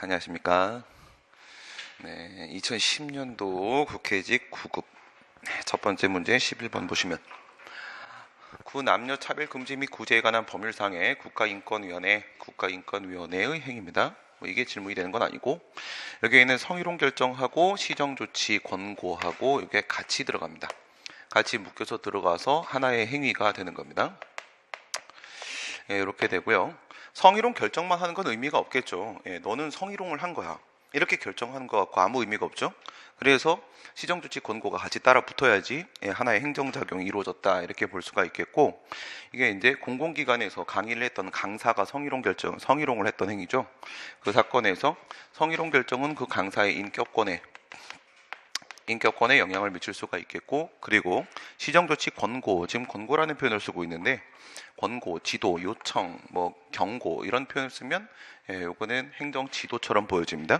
안녕하십니까. 2010년도 국회직 9급 첫 번째 문제 11번 보시면 구남녀 차별금지 및 구제에 관한 법률상의 국가인권위원회의 행위입니다. 이게 질문이 되는 건 아니고 여기에는 성희롱 결정하고 시정조치 권고하고 이게 같이 들어갑니다. 같이 묶여서 들어가서 하나의 행위가 되는 겁니다. 이렇게 되고요. 성희롱 결정만 하는 건 의미가 없겠죠. 너는 성희롱을 한 거야. 이렇게 결정하는 것 같고 아무 의미가 없죠. 그래서 시정조치 권고가 같이 따라 붙어야지 하나의 행정작용이 이루어졌다 이렇게 볼 수가 있겠고, 이게 이제 공공기관에서 강의를 했던 강사가 성희롱을 했던 행위죠. 그 사건에서 성희롱 결정은 그 강사의 인격권에 영향을 미칠 수가 있겠고, 그리고 시정조치 권고, 지금 권고라는 표현을 쓰고 있는데 권고, 지도, 요청, 경고 이런 표현을 쓰면 요거는 행정지도처럼 보여집니다.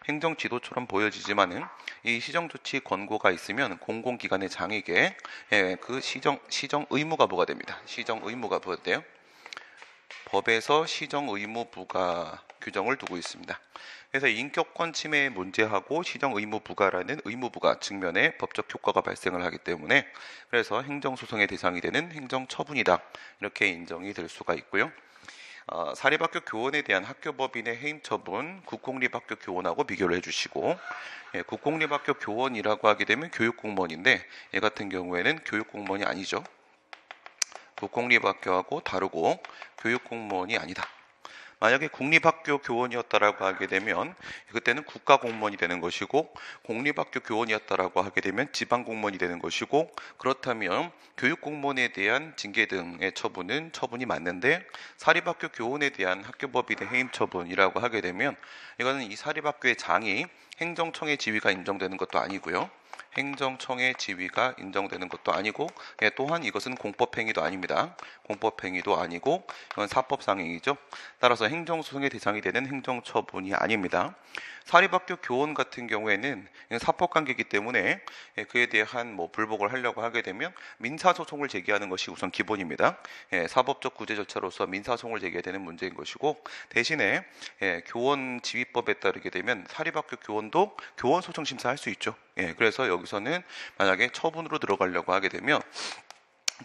행정지도처럼 보여지지만은 이 시정조치 권고가 있으면 공공기관의 장에게 그 시정 의무가 부과됩니다. 시정 의무가 부과돼요. 법에서 시정 의무 부과 규정을 두고 있습니다. 그래서 인격권 침해 문제하고 시정 의무 부과라는 의무 부과 측면에 법적 효과가 발생을 하기 때문에 그래서 행정소송의 대상이 되는 행정처분이다 이렇게 인정이 될 수가 있고요. 사립학교 교원에 대한 학교법인의 해임 처분 국공립학교 교원하고 비교를 해주시고, 국공립학교 교원이라고 하게 되면 교육공무원인데 얘 같은 경우에는 교육공무원이 아니죠. 국공립학교하고 다르고 교육공무원이 아니다. 만약에 국립학교 교원이었다라고 하게 되면 그때는 국가공무원이 되는 것이고, 공립학교 교원이었다라고 하게 되면 지방공무원이 되는 것이고, 그렇다면 교육공무원에 대한 징계 등의 처분이 맞는데 사립학교 교원에 대한 학교법인의 해임 처분이라고 하게 되면 이거는 이 사립학교의 장이 행정청의 지위가 인정되는 것도 아니고요. 행정청의 지위가 인정되는 것도 아니고, 또한 이것은 공법행위도 아닙니다. 공법행위도 아니고 이건 사법상행위죠. 따라서 행정소송의 대상이 되는 행정처분이 아닙니다. 사립학교 교원 같은 경우에는 사법관계이기 때문에 그에 대한 불복을 하려고 하게 되면 민사소송을 제기하는 것이 우선 기본입니다. 사법적 구제 절차로서 민사소송을 제기해야 되는 문제인 것이고, 대신에 교원지휘법에 따르게 되면 사립학교 교원도 교원소송 심사할 수 있죠. 그래서 여기서는 만약에 처분으로 들어가려고 하게 되면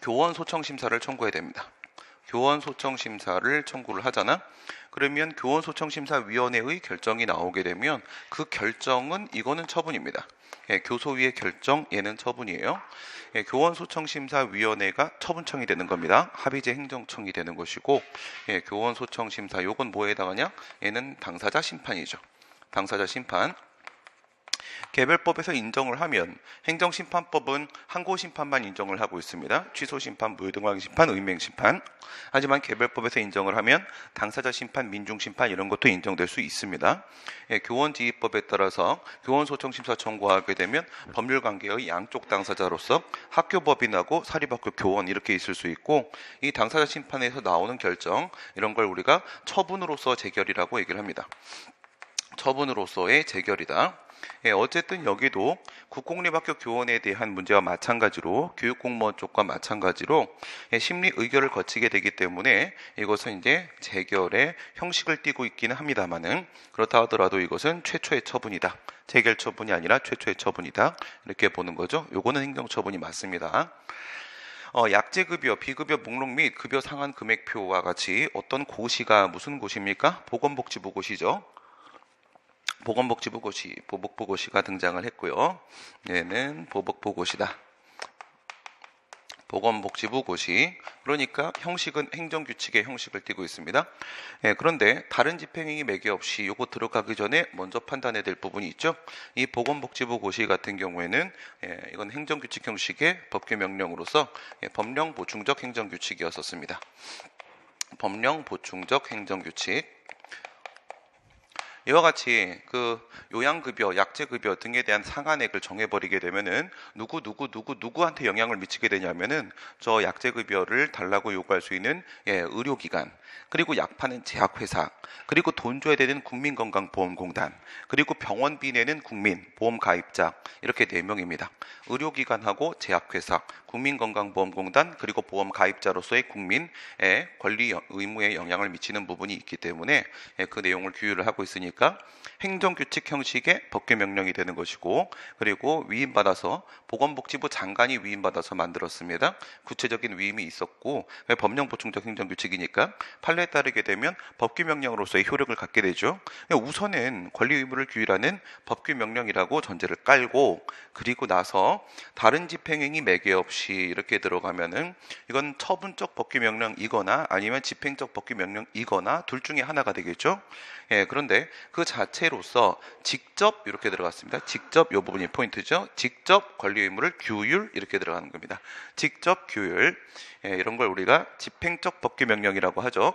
교원소청심사를 청구해야 됩니다. 교원소청심사를 청구를 하잖아. 그러면 교원소청심사위원회의 결정이 나오게 되면 그 결정은 이거는 처분입니다. 교소위의 결정, 얘는 처분이에요. 교원소청심사위원회가 처분청이 되는 겁니다. 합의제 행정청이 되는 것이고, 교원소청심사 요건 뭐에 해당하냐? 얘는 당사자 심판이죠. 당사자 심판. 개별법에서 인정을 하면 행정심판법은 항고심판만 인정을 하고 있습니다. 취소심판, 무효등락심판, 의맹심판. 하지만 개별법에서 인정을 하면 당사자 심판, 민중심판 이런 것도 인정될 수 있습니다. 교원지휘법에 따라서 교원소청심사 청구하게 되면 법률관계의 양쪽 당사자로서 학교법인하고 사립학교 교원 이렇게 있을 수 있고, 이 당사자 심판에서 나오는 결정 이런 걸 우리가 처분으로서 재결이라고 얘기를 합니다. 처분으로서의 재결이다. 어쨌든 여기도 국공립학교 교원에 대한 문제와 마찬가지로 교육공무원 쪽과 마찬가지로 심리 의결을 거치게 되기 때문에 이것은 이제 재결의 형식을 띠고 있기는 합니다만은, 그렇다 하더라도 이것은 최초의 처분이다. 재결 처분이 아니라 최초의 처분이다. 이렇게 보는 거죠. 요거는 행정처분이 맞습니다. 약제급여, 비급여 목록 및 급여 상한 금액표와 같이 어떤 고시가 무슨 고시입니까? 보건복지부 고시죠. 보건복지부 고시, 보복부 고시가 등장을 했고요. 얘는 보복부 고시다. 보건복지부 고시. 그러니까 형식은 행정규칙의 형식을 띠고 있습니다. 그런데 다른 집행행위 매개 없이 요거 들어가기 전에 먼저 판단해야 될 부분이 있죠. 이 보건복지부 고시 같은 경우에는 이건 행정규칙 형식의 법규명령으로서 법령 보충적 행정규칙이었었습니다. 법령 보충적 행정규칙. 이와 같이 그 요양급여, 약제급여 등에 대한 상한액을 정해버리게 되면은 누구한테 영향을 미치게 되냐면은 저 약제급여를 달라고 요구할 수 있는 의료기관, 그리고 약 파는 제약회사, 그리고 돈 줘야 되는 국민건강보험공단, 그리고 병원비 내는 국민보험가입자, 이렇게 4명입니다. 의료기관하고 제약회사, 국민건강보험공단, 그리고 보험가입자로서의 국민의 권리 의무에 영향을 미치는 부분이 있기 때문에 그 내용을 규율을 하고 있으니까 뭡니까? 행정규칙 형식의 법규명령이 되는 것이고, 그리고 위임받아서 보건복지부 장관이 위임받아서 만들었습니다. 구체적인 위임이 있었고 법령보충적 행정규칙이니까 판례에 따르게 되면 법규명령으로서의 효력을 갖게 되죠. 우선은 권리의무를 규율하는 법규명령이라고 전제를 깔고, 그리고 나서 다른 집행행위 매개 없이 이렇게 들어가면은 이건 처분적 법규명령이거나 아니면 집행적 법규명령이거나 둘 중에 하나가 되겠죠. 그런데 그 자체로서 직접 이렇게 들어갔습니다. 직접 이 부분이 포인트죠. 직접 권리 의무를 규율 이렇게 들어가는 겁니다. 직접 규율, 이런 걸 우리가 집행적 법규명령이라고 하죠.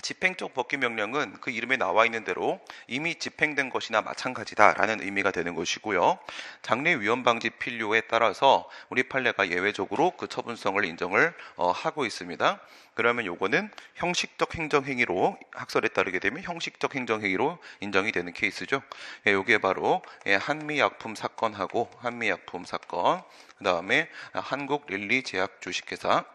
집행적 법규명령은 그 이름에 나와 있는 대로 이미 집행된 것이나 마찬가지다라는 의미가 되는 것이고요. 장래 위헌 방지 필요에 따라서 우리 판례가 예외적으로 그 처분성을 인정을 하고 있습니다. 그러면 요거는 형식적 행정행위로, 학설에 따르게 되면 형식적 행정행위로 인정이 되는 케이스죠. 요게 바로 한미약품 사건하고 한미약품 사건, 그 다음에 한국릴리 제약 주식회사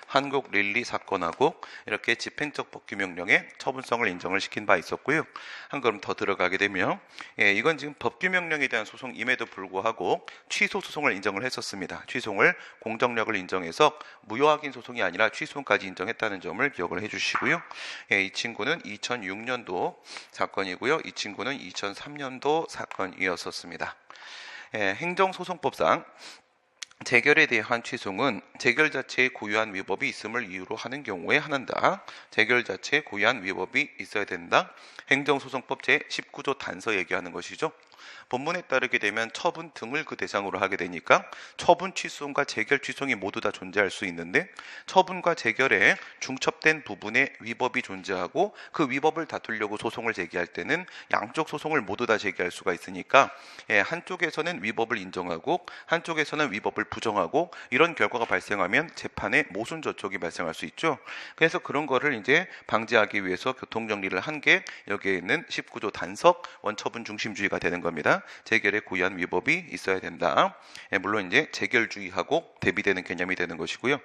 한국릴리 사건하고 이렇게 집행적 법규명령의 처분성을 인정을 시킨 바 있었고요. 한 걸음 더 들어가게 되면 이건 지금 법규명령에 대한 소송임에도 불구하고 취소 소송을 인정을 했었습니다. 취소를 공정력을 인정해서 무효확인 소송이 아니라 취소까지 인정했다는 점을 기억을 해주시고요. 이 친구는 2006년도 사건이고요. 이 친구는 2003년도 사건이었었습니다. 행정소송법상 재결에 대한 취소는 재결 자체에 고유한 위법이 있음을 이유로 하는 경우에 한한다. 재결 자체에 고유한 위법이 있어야 된다. 행정소송법 제19조 단서 얘기하는 것이죠. 본문에 따르게 되면 처분 등을 그 대상으로 하게 되니까 처분 취소과 재결 취소이 모두 다 존재할 수 있는데, 처분과 재결에 중첩된 부분에 위법이 존재하고 그 위법을 다투려고 소송을 제기할 때는 양쪽 소송을 모두 다 제기할 수가 있으니까 한쪽에서는 위법을 인정하고 한쪽에서는 위법을 부정하고 이런 결과가 발생하면 재판에 모순 저촉이 발생할 수 있죠. 그래서 그런 거를 이제 방지하기 위해서 교통정리를 한 게 여기에 있는 19조 단석 원처분 중심주의가 되는 겁니다. 재결에 고유한 위법이 있어야 된다. 물론 이제 재결주의하고 대비되는 개념이 되는 것이고요.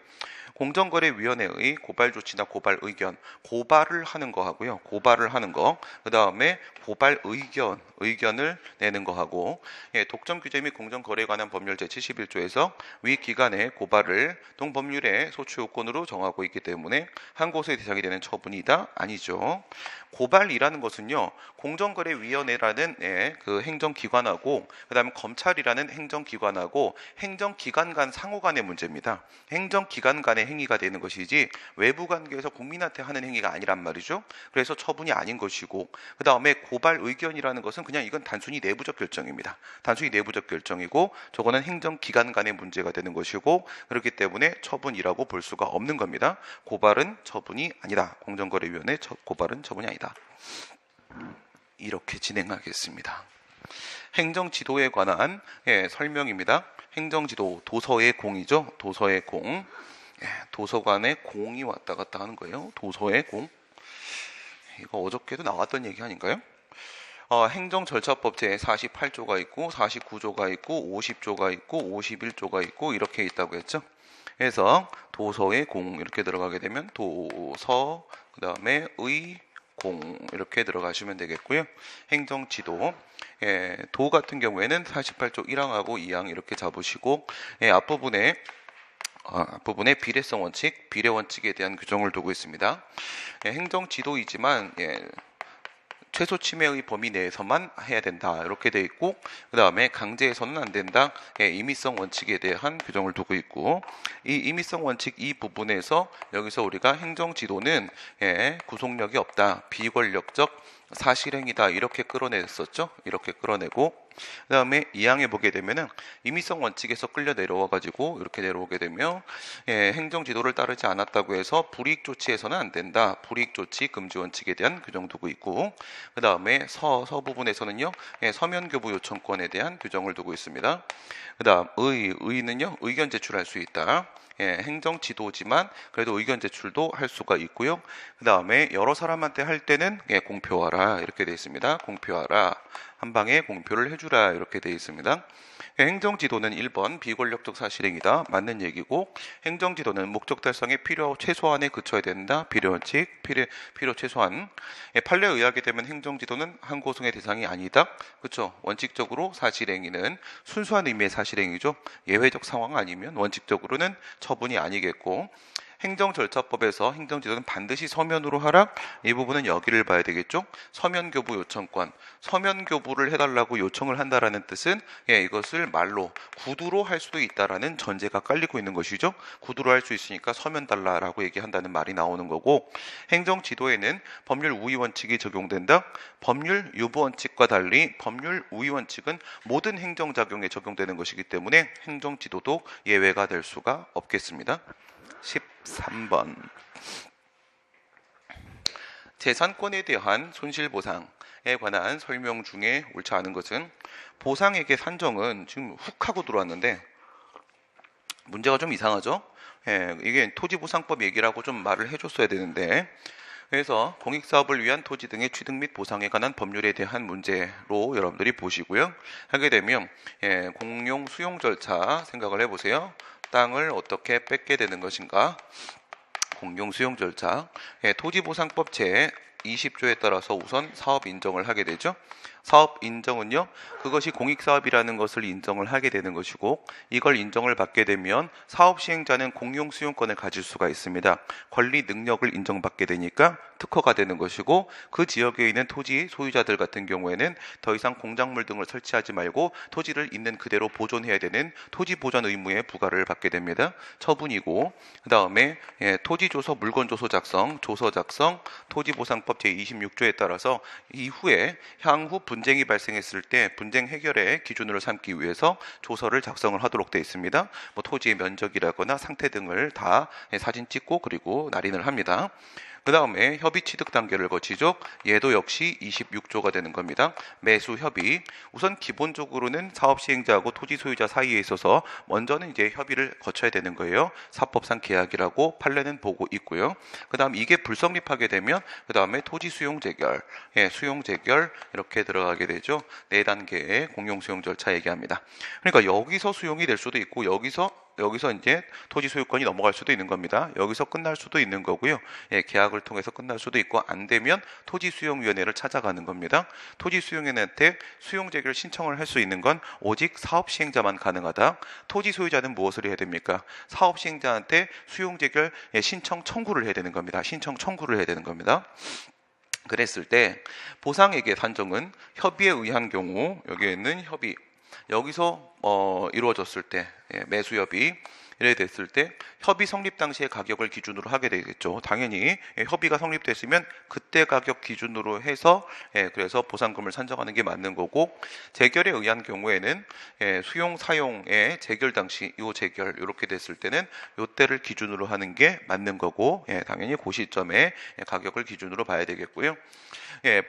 공정거래위원회의 고발 조치나 고발 의견, 고발을 하는 거 하고요. 고발을 하는 거, 그 다음에 고발 의견을 내는 거 하고, 독점 규제 및 공정거래에 관한 법률 제71조에서 위 기관의 고발을 동법률의 소추 요건으로 정하고 있기 때문에 한 곳의 대상이 되는 처분이다? 아니죠. 고발이라는 것은요, 공정거래위원회라는 그 행정기관하고, 그 다음에 검찰이라는 행정기관하고 행정기관 간 상호 간의 문제입니다. 행정기관 간의 행위가 되는 것이지 외부 관계에서 국민한테 하는 행위가 아니란 말이죠. 그래서 처분이 아닌 것이고, 그 다음에 고발 의견이라는 것은 그냥 이건 단순히 내부적 결정입니다. 단순히 내부적 결정이고 저거는 행정기관 간의 문제가 되는 것이고, 그렇기 때문에 처분이라고 볼 수가 없는 겁니다. 고발은 처분이 아니다. 공정거래위원회 고발은 처분이 아니다. 이렇게 진행하겠습니다. 행정지도에 관한 설명입니다. 행정지도, 도서의 공이죠. 도서의 공. 도서관에 공이 왔다 갔다 하는 거예요. 도서의 공. 이거 어저께도 나왔던 얘기 아닌가요? 행정절차법 제48조가 있고 49조가 있고 50조가 있고 51조가 있고 이렇게 있다고 했죠. 그래서 도서의 공 이렇게 들어가게 되면 도서, 그 다음에 의, 공 이렇게 들어가시면 되겠고요. 행정지도, 도 같은 경우에는 48조 1항하고 2항 이렇게 잡으시고, 앞부분에 비례성 원칙, 비례 원칙에 대한 규정을 두고 있습니다. 행정지도이지만 최소 침해의 범위 내에서만 해야 된다 이렇게 돼 있고, 그 다음에 강제해서는 안 된다. 임의성 원칙에 대한 규정을 두고 있고, 이 임의성 원칙 이 부분에서 여기서 우리가 행정지도는 구속력이 없다, 비권력적 사실행위다 이렇게 끌어냈었죠. 이렇게 끌어내고, 그 다음에 2항에 보게 되면은 임의성 원칙에서 끌려 내려와 가지고 이렇게 내려오게 되면 행정지도를 따르지 않았다고 해서 불이익 조치해서는 안 된다. 불이익 조치 금지 원칙에 대한 규정 두고 있고, 그 다음에 서 부분에서는요 서면 교부 요청권에 대한 규정을 두고 있습니다. 그 다음 의는요 의견 제출할 수 있다. 행정지도지만 그래도 의견 제출도 할 수가 있고요. 그 다음에 여러 사람한테 할 때는 공표하라 이렇게 되어 있습니다. 공표하라, 한 방에 공표를 해주라. 해주라 이렇게 되어 있습니다. 행정지도는 1번 비권력적 사실행위다. 맞는 얘기고, 행정지도는 목적 달성에 필요 최소한에 그쳐야 된다. 필요원칙, 필요 최소한. 판례에 의하게 되면 행정지도는 항고송의 대상이 아니다. 그렇죠? 원칙적으로 사실행위는 순수한 의미의 사실행위죠. 예외적 상황 아니면 원칙적으로는 처분이 아니겠고, 행정절차법에서 행정지도는 반드시 서면으로 하라. 이 부분은 여기를 봐야 되겠죠. 서면교부 요청권, 서면교부를 해달라고 요청을 한다라는 뜻은 이것을 말로 구두로 할 수도 있다라는 전제가 깔리고 있는 것이죠. 구두로 할 수 있으니까 서면 달라라고 얘기한다는 말이 나오는 거고, 행정지도에는 법률 우위 원칙이 적용된다. 법률 유보 원칙과 달리 법률 우위 원칙은 모든 행정작용에 적용되는 것이기 때문에 행정지도도 예외가 될 수가 없겠습니다. 13번. 재산권에 대한 손실보상에 관한 설명 중에 옳지 않은 것은, 보상액의 산정은 지금 훅 하고 들어왔는데 문제가 좀 이상하죠. 이게 토지보상법 얘기라고 좀 말을 해줬어야 되는데, 그래서 공익사업을 위한 토지 등의 취득 및 보상에 관한 법률에 대한 문제로 여러분들이 보시고요. 하게 되면 공용 수용 절차 생각을 해보세요. 땅을 어떻게 뺏게 되는 것인가? 공용 수용 절차. 토지보상법 제 20조에 따라서 우선 사업 인정을 하게 되죠. 사업 인정은요, 그것이 공익사업이라는 것을 인정을 하게 되는 것이고, 이걸 인정을 받게 되면 사업 시행자는 공용 수용권을 가질 수가 있습니다. 권리 능력을 인정받게 되니까 특허가 되는 것이고, 그 지역에 있는 토지 소유자들 같은 경우에는 더 이상 공작물 등을 설치하지 말고 토지를 있는 그대로 보존해야 되는 토지 보존 의무에 부과를 받게 됩니다. 처분이고, 그 다음에 토지조서 물건조서 작성, 조서 작성, 토지보상법 제26조에 따라서 이후에 향후 분쟁이 발생했을 때 분쟁 해결의 기준으로 삼기 위해서 조서를 작성을 하도록 되어 있습니다. 토지의 면적이라거나 상태 등을 다 사진 찍고 그리고 날인을 합니다. 그 다음에 협의 취득 단계를 거치죠. 얘도 역시 26조가 되는 겁니다. 매수 협의. 우선 기본적으로는 사업 시행자하고 토지 소유자 사이에 있어서 먼저는 이제 협의를 거쳐야 되는 거예요. 사법상 계약이라고 판례는 보고 있고요. 그 다음 이게 불성립하게 되면 그 다음에 토지 수용 재결, 수용 재결 이렇게 들어가게 되죠. 4단계의 공용 수용 절차 얘기합니다. 그러니까 여기서 수용이 될 수도 있고 여기서 이제 토지 소유권이 넘어갈 수도 있는 겁니다. 여기서 끝날 수도 있는 거고요. 계약을 통해서 끝날 수도 있고, 안 되면 토지수용위원회를 찾아가는 겁니다. 토지수용위원회한테 수용재개를 신청을 할 수 있는 건 오직 사업시행자만 가능하다. 토지 소유자는 무엇을 해야 됩니까? 사업시행자한테 수용재개 신청 청구를 해야 되는 겁니다. 신청 청구를 해야 되는 겁니다. 그랬을 때 보상액의 산정은 협의에 의한 경우, 여기에는 협의, 여기서 이루어졌을 때 매수협의 이래 됐을 때 협의 성립 당시의 가격을 기준으로 하게 되겠죠. 당연히 협의가 성립됐으면 그때 가격 기준으로 해서 그래서 보상금을 산정하는 게 맞는 거고, 재결에 의한 경우에는 수용 사용의 재결 당시 요 재결 이렇게 됐을 때는 요 때를 기준으로 하는 게 맞는 거고, 당연히 그 시점에 가격을 기준으로 봐야 되겠고요.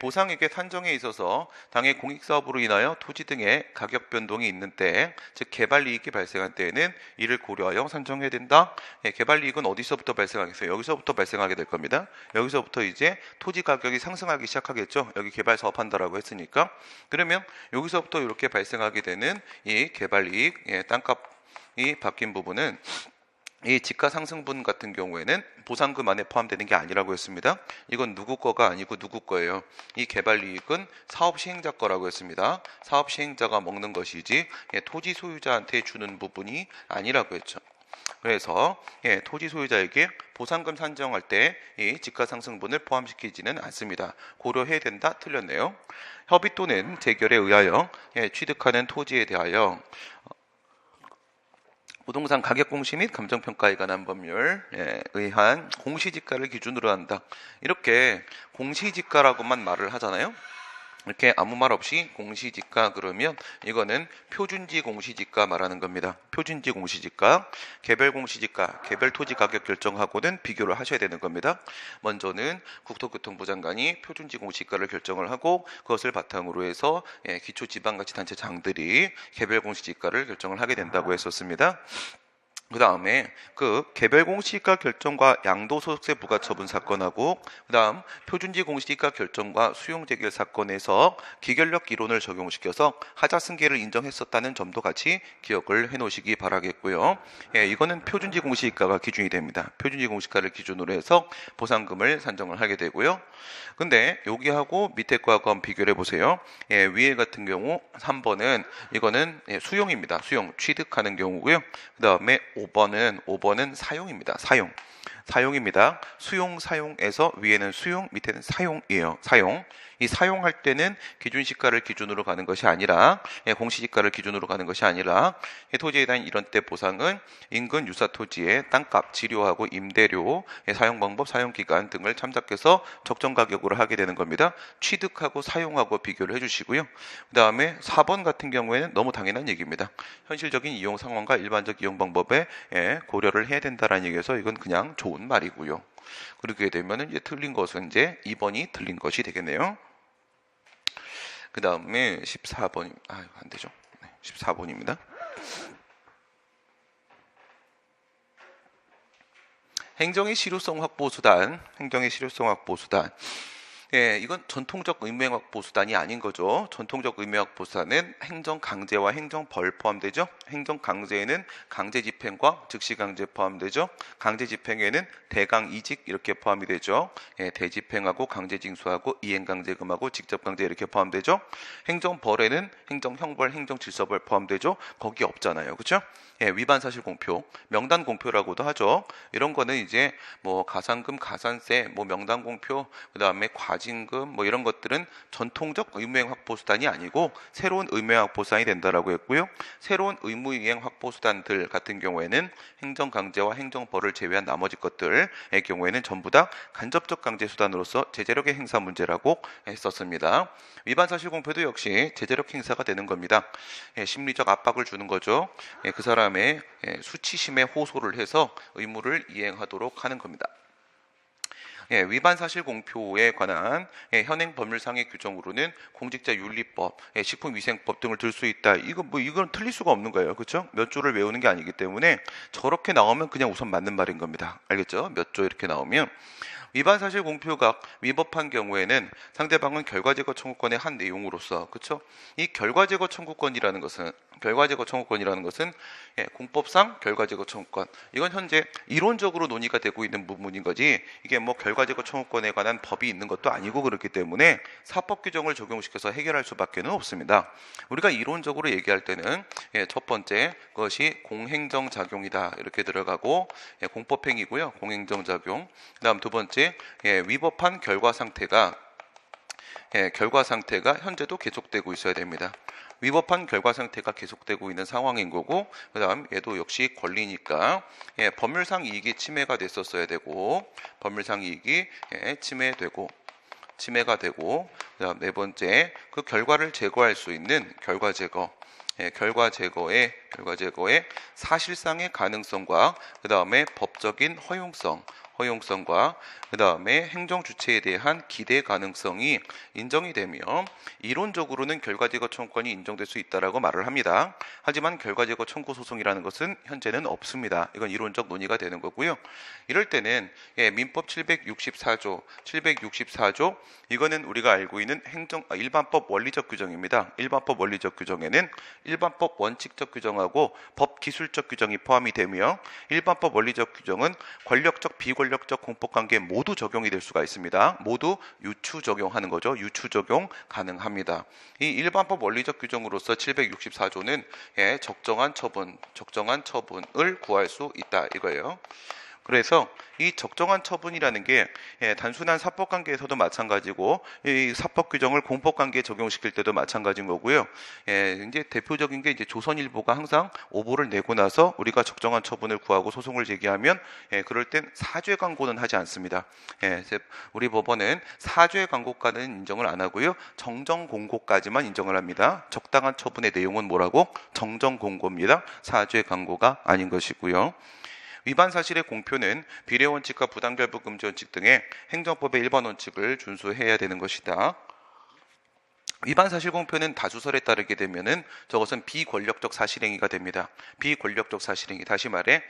보상액의 산정에 있어서 당해 공익사업으로 인하여 토지 등의 가격 변동이 있는 때, 즉 개발이익이 발생한 때에는 이를 고려하여 산정해야 된다. 개발이익은 어디서부터 발생하겠어요? 여기서부터 발생하게 될 겁니다. 여기서부터 이제 토지 가격이 상승하기 시작하겠죠. 여기 개발 사업한다라고 했으니까. 그러면 여기서부터 이렇게 발생하게 되는 이 개발이익, 땅값이 바뀐 부분은 이 지가 상승분 같은 경우에는 보상금 안에 포함되는 게 아니라고 했습니다. 이건 누구 거가 아니고 누구 거예요. 이 개발이익은 사업 시행자 거라고 했습니다. 사업 시행자가 먹는 것이지 토지 소유자한테 주는 부분이 아니라고 했죠. 그래서 토지 소유자에게 보상금 산정할 때 이 지가 상승분을 포함시키지는 않습니다. 고려해야 된다. 틀렸네요. 협의 또는 재결에 의하여 취득하는 토지에 대하여 부동산 가격 공시 및 감정평가에 관한 법률에 의한 공시지가를 기준으로 한다. 이렇게 공시지가라고만 말을 하잖아요. 이렇게 아무 말 없이 공시지가 그러면 이거는 표준지 공시지가 말하는 겁니다. 표준지 공시지가, 개별 공시지가, 개별 토지 가격 결정하고는 비교를 하셔야 되는 겁니다. 먼저는 국토교통부 장관이 표준지 공시지가를 결정을 하고 그것을 바탕으로 해서 기초지방자치단체장들이 개별 공시지가를 결정을 하게 된다고 했었습니다. 그 다음에 그 개별 공시지가 결정과 양도소득세 부가처분 사건하고 그 다음 표준지 공시지가 결정과 수용재결 사건에서 기결력 이론을 적용시켜서 하자승계를 인정했었다는 점도 같이 기억을 해 놓으시기 바라겠고요. 예, 이거는 표준지 공시지가가 기준이 됩니다. 표준지 공시지가를 기준으로 해서 보상금을 산정을 하게 되고요. 근데 여기하고 밑에 거하고 한번 비교를 해보세요. 예, 위에 같은 경우 3번은 이거는 수용입니다. 수용, 취득하는 경우고요. 그 다음에 5번은 사용입니다. 사용입니다. 수용, 사용에서 위에는 수용, 밑에는 사용이에요. 사용. 이 사용할 때는 기준시가를 기준으로 가는 것이 아니라 공시지가를 기준으로 가는 것이 아니라 토지에 대한 이런 때 보상은 인근 유사 토지의 땅값, 지료하고 임대료, 사용방법, 사용기간 등을 참작해서 적정 가격으로 하게 되는 겁니다. 취득하고 사용하고 비교를 해주시고요. 그 다음에 4번 같은 경우에는 너무 당연한 얘기입니다. 현실적인 이용 상황과 일반적 이용 방법에 고려를 해야 된다라는 얘기에서 이건 그냥 좋은 말이고요. 그렇게 되면 이제 틀린 것은 이제 2번이 틀린 것이 되겠네요. 그 다음에 14번, 안 되죠. 14번입니다. 행정의 실효성 확보 수단, 예, 이건 전통적 의무행 확보 수단이 아닌 거죠. 전통적 의무행 확보 수단은 행정 강제와 행정 벌 포함되죠. 행정 강제에는 강제 집행과 즉시 강제 포함되죠. 강제 집행에는 대강 이직 이렇게 포함이 되죠. 예, 대집행하고 강제 징수하고 이행 강제금하고 직접 강제 이렇게 포함되죠. 행정 벌에는 행정 형벌, 행정 질서벌 포함되죠. 거기 없잖아요. 그렇죠? 예, 위반 사실 공표, 명단 공표라고도 하죠. 이런 거는 이제 뭐 가산금, 가산세, 뭐 명단 공표, 그다음에 과징금 뭐 이런 것들은 전통적 의무이행 확보 수단이 아니고 새로운 의무이행 확보 수단이 된다라고 했고요. 새로운 의무이행 확보 수단들 같은 경우에는 행정 강제와 행정 벌을 제외한 나머지 것들의 경우에는 전부 다 간접적 강제 수단으로서 제재력의 행사 문제라고 했었습니다. 위반 사실 공표도 역시 제재력 행사가 되는 겁니다. 예, 심리적 압박을 주는 거죠. 예, 그 사람의 수치심에 호소를 해서 의무를 이행하도록 하는 겁니다. 예, 위반 사실 공표에 관한 현행 법률상의 규정으로는 공직자윤리법, 식품위생법 등을 들 수 있다. 이건 틀릴 수가 없는 거예요. 그렇죠? 몇 조를 외우는 게 아니기 때문에 저렇게 나오면 그냥 우선 맞는 말인 겁니다. 알겠죠? 몇 조 이렇게 나오면 위반 사실 공표가 위법한 경우에는 상대방은 결과제거 청구권의 한 내용으로서 그렇죠? 이 결과제거 청구권이라는 것은 공법상 결과제거 청구권 이건 현재 이론적으로 논의가 되고 있는 부분인 거지 이게 뭐 결과제거 청구권에 관한 법이 있는 것도 아니고 그렇기 때문에 사법 규정을 적용시켜서 해결할 수밖에는 없습니다. 우리가 이론적으로 얘기할 때는 첫 번째 것이 공행정작용이다 이렇게 들어가고 공법행위고요. 공행정작용. 그다음 두 번째 위법한 결과 상태가 현재도 계속되고 있어야 됩니다. 위법한 결과 상태가 계속되고 있는 상황인 거고 그 다음 얘도 역시 권리니까 법률상 이익이 침해가 됐었어야 되고 법률상 이익이 침해가 되고 그다음 네 번째 그 결과를 제거할 수 있는 결과 제거의 사실상의 가능성과 그 다음에 법적인 허용성과 그 다음에 행정 주체에 대한 기대 가능성이 인정이 되면 이론적으로는 결과제거 청구권이 인정될 수 있다라고 말을 합니다. 하지만 결과제거 청구 소송이라는 것은 현재는 없습니다. 이건 이론적 논의가 되는 거고요. 이럴 때는 민법 764조 이거는 우리가 알고 있는 일반법 원리적 규정입니다. 일반법 원리적 규정에는 일반법 원칙적 규정하고 법 기술적 규정이 포함이 되며 일반법 원리적 규정은 권력적 비권력적 공법관계에 모두 적용이 될 수가 있습니다. 모두 유추 적용하는 거죠. 유추 적용 가능합니다. 이 일반법 원리적 규정으로서 764조는 적정한 처분을 구할 수 있다 이거예요. 그래서 이 적정한 처분이라는 게 단순한 사법 관계에서도 마찬가지고 이 사법 규정을 공법 관계에 적용시킬 때도 마찬가지인 거고요. 이제 대표적인 게 이제 조선일보가 항상 오보를 내고 나서 우리가 적정한 처분을 구하고 소송을 제기하면 그럴 땐 사죄 광고는 하지 않습니다. 우리 법원은 사죄 광고까지는 인정을 안 하고요. 정정 공고까지만 인정을 합니다. 적당한 처분의 내용은 뭐라고? 정정 공고입니다. 사죄 광고가 아닌 것이고요. 위반 사실의 공표는 비례 원칙과 부당결부 금지 원칙 등의 행정법의 일반 원칙을 준수해야 되는 것이다. 위반 사실 공표는 다수설에 따르게 되면은 저것은 비권력적 사실행위가 됩니다. 비권력적 사실행위. 다시 말해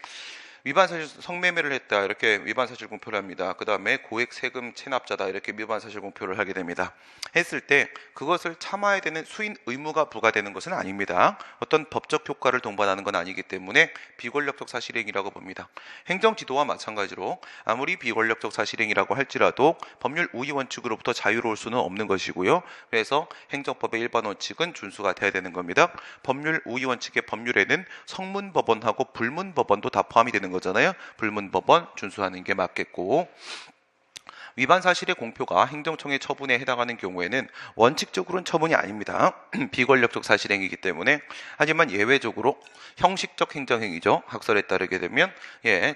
위반 사실 성매매를 했다 이렇게 위반 사실 공표를 합니다. 그 다음에 고액 세금 체납자다 이렇게 위반 사실 공표를 하게 됩니다. 했을 때 그것을 참아야 되는 수인 의무가 부과되는 것은 아닙니다. 어떤 법적 효과를 동반하는 건 아니기 때문에 비권력적 사실행위라고 봅니다. 행정지도와 마찬가지로 아무리 비권력적 사실행위라고 할지라도 법률 우위 원칙으로부터 자유로울 수는 없는 것이고요. 그래서 행정법의 일반 원칙은 준수가 돼야 되는 겁니다. 법률 우위 원칙의 법률에는 성문법원하고 불문법원도 다 포함이 되는 거잖아요. 불문법원 준수하는 게 맞겠고, 위반 사실의 공표가 행정청의 처분에 해당하는 경우에는 원칙적으로는 처분이 아닙니다. 비권력적 사실행위이기 때문에. 하지만 예외적으로 형식적 행정행위죠. 학설에 따르게 되면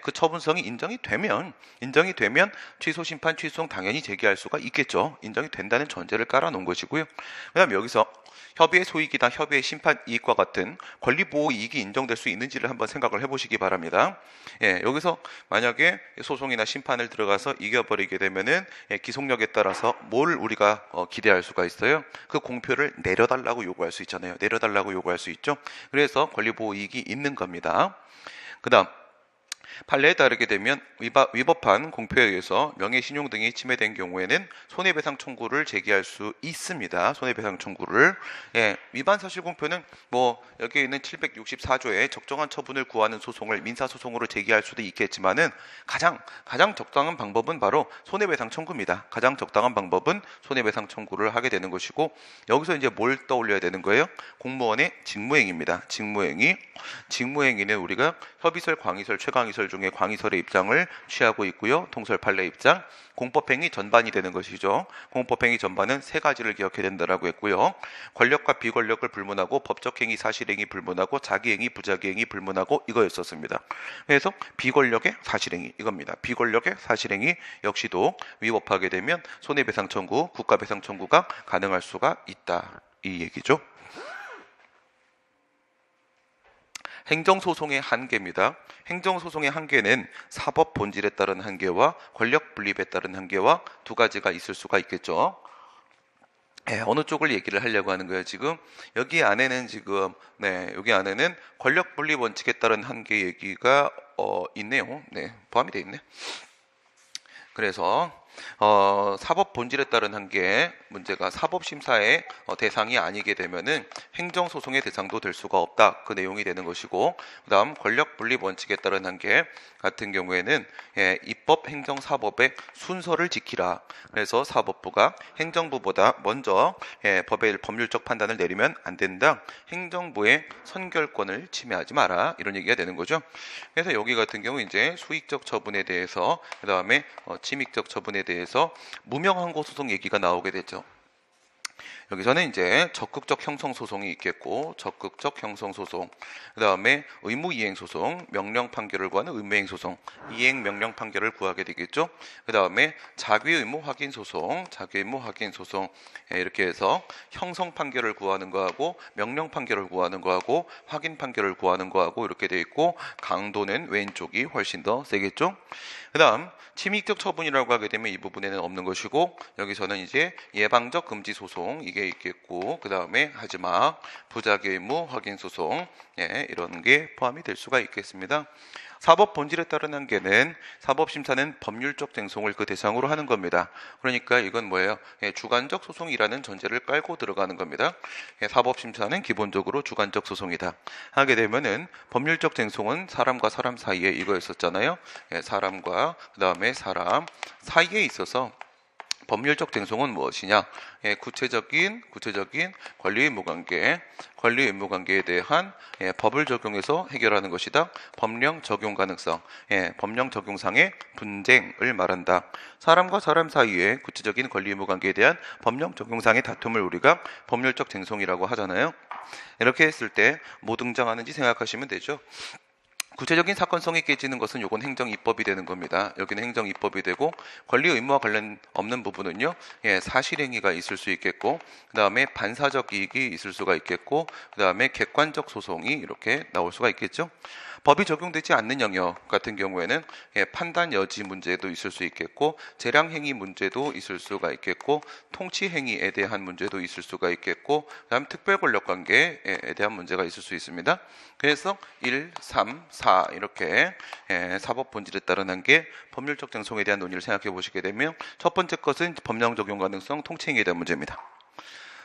그 처분성이 인정이 되면 취소 심판 취소송 당연히 제기할 수가 있겠죠. 인정이 된다는 전제를 깔아놓은 것이고요. 그다음 여기서 협의의 소이익이나 협의의 심판 이익과 같은 권리보호 이익이 인정될 수 있는지를 한번 생각을 해보시기 바랍니다. 여기서 만약에 소송이나 심판을 들어가서 이겨버리게 되면은 기속력에 따라서 뭘 우리가 기대할 수가 있어요? 그 공표를 내려달라고 요구할 수 있잖아요. 내려달라고 요구할 수 있죠. 그래서 권리보호 이익이 있는 겁니다. 그 다음 판례에 따르게 되면 위법한 공표에 의해서 명예신용 등이 침해된 경우에는 손해배상 청구를 제기할 수 있습니다. 손해배상 청구를. 위반 사실 공표는 여기에 있는 764조에 적정한 처분을 구하는 소송을 민사소송으로 제기할 수도 있겠지만은 가장 적당한 방법은 바로 손해배상 청구입니다. 가장 적당한 방법은 손해배상 청구를 하게 되는 것이고, 여기서 이제 뭘 떠올려야 되는 거예요? 공무원의 직무행위입니다. 직무행위는 우리가 협의설, 광의설, 최광의설 중에 광의설의 입장을 취하고 있고요. 통설 판례 입장, 공법행위 전반이 되는 것이죠. 공법행위 전반은 세 가지를 기억해야 된다라고 했고요. 권력과 비권력을 불문하고 법적행위, 사실행위 불문하고 자기행위, 부자기행위 불문하고 이거였었습니다. 그래서 비권력의 사실행위 이겁니다. 비권력의 사실행위 역시도 위법하게 되면 손해배상 청구, 국가배상 청구가 가능할 수가 있다. 이 얘기죠. 행정소송의 한계입니다. 행정소송의 한계는 사법 본질에 따른 한계와 권력 분립에 따른 한계와 두 가지가 있을 수가 있겠죠. 어느 쪽을 얘기를 하려고 하는 거예요, 지금? 여기 안에는 권력 분립 원칙에 따른 한계 얘기가 있네요. 포함이 되어 있네. 그래서 사법 본질에 따른 한계 문제가 사법심사의 대상이 아니게 되면은 행정소송의 대상도 될 수가 없다. 그 내용이 되는 것이고, 그 다음 권력 분립 원칙에 따른 한계 같은 경우에는 입법, 행정, 사법의 순서를 지키라. 그래서 사법부가 행정부보다 먼저 법률적 판단을 내리면 안 된다. 행정부의 선결권을 침해하지 마라. 이런 얘기가 되는 거죠. 그래서 여기 같은 경우 이제 수익적 처분에 대해서, 그 다음에 침익적 처분에 대해서 무명항고 소송 얘기가 나오게 되죠. 여기서는 이제 적극적 형성소송이 있겠고, 적극적 형성소송, 그 다음에 의무이행소송, 명령 판결을 구하는 의무이행소송, 이행 명령 판결을 구하게 되겠죠. 그 다음에 자기의무 확인소송, 이렇게 해서 형성 판결을 구하는 거하고 명령 판결을 구하는 거하고 확인 판결을 구하는 거하고 이렇게 돼 있고, 강도는 왼쪽이 훨씬 더 세겠죠. 그 다음 침익적 처분이라고 하게 되면 이 부분에는 없는 것이고, 여기서는 이제 예방적 금지 소송 이게 있겠고, 그 다음에 하지마, 부작위 의무 확인 소송 이런 게 포함이 될 수가 있겠습니다. 사법 본질에 따른 한계는 사법심사는 법률적 쟁송을 그 대상으로 하는 겁니다. 그러니까 이건 뭐예요? 주관적 소송이라는 전제를 깔고 들어가는 겁니다. 사법심사는 기본적으로 주관적 소송이다. 하게 되면은 법률적 쟁송은 사람과 사람 사이에 이거였었잖아요. 사람과 그 다음에 사람 사이에 있어서 법률적 쟁송은 무엇이냐? 구체적인 권리 의무 관계에 대한 법을 적용해서 해결하는 것이다. 법령 적용 가능성, 법령 적용상의 분쟁을 말한다. 사람과 사람 사이의 구체적인 권리 의무 관계에 대한 법령 적용상의 다툼을 우리가 법률적 쟁송이라고 하잖아요. 이렇게 했을 때 뭐 등장하는지 생각하시면 되죠. 구체적인 사건성이 깨지는 것은 요건 행정입법이 되는 겁니다. 여기는 행정입법이 되고, 권리 의무와 관련 없는 부분은요, 사실행위가 있을 수 있겠고, 그 다음에 반사적 이익이 있을 수가 있겠고, 그 다음에 객관적 소송이 이렇게 나올 수가 있겠죠. 법이 적용되지 않는 영역 같은 경우에는 판단 여지 문제도 있을 수 있겠고, 재량행위 문제도 있을 수가 있겠고, 통치행위에 대한 문제도 있을 수가 있겠고, 그다음 특별권력관계에 대한 문제가 있을 수 있습니다. 그래서 1, 3, 4 이렇게 사법 본질에 따른 한계, 법률적 쟁송에 대한 논의를 생각해 보시게 되면 첫 번째 것은 법령 적용 가능성, 통치행위에 대한 문제입니다.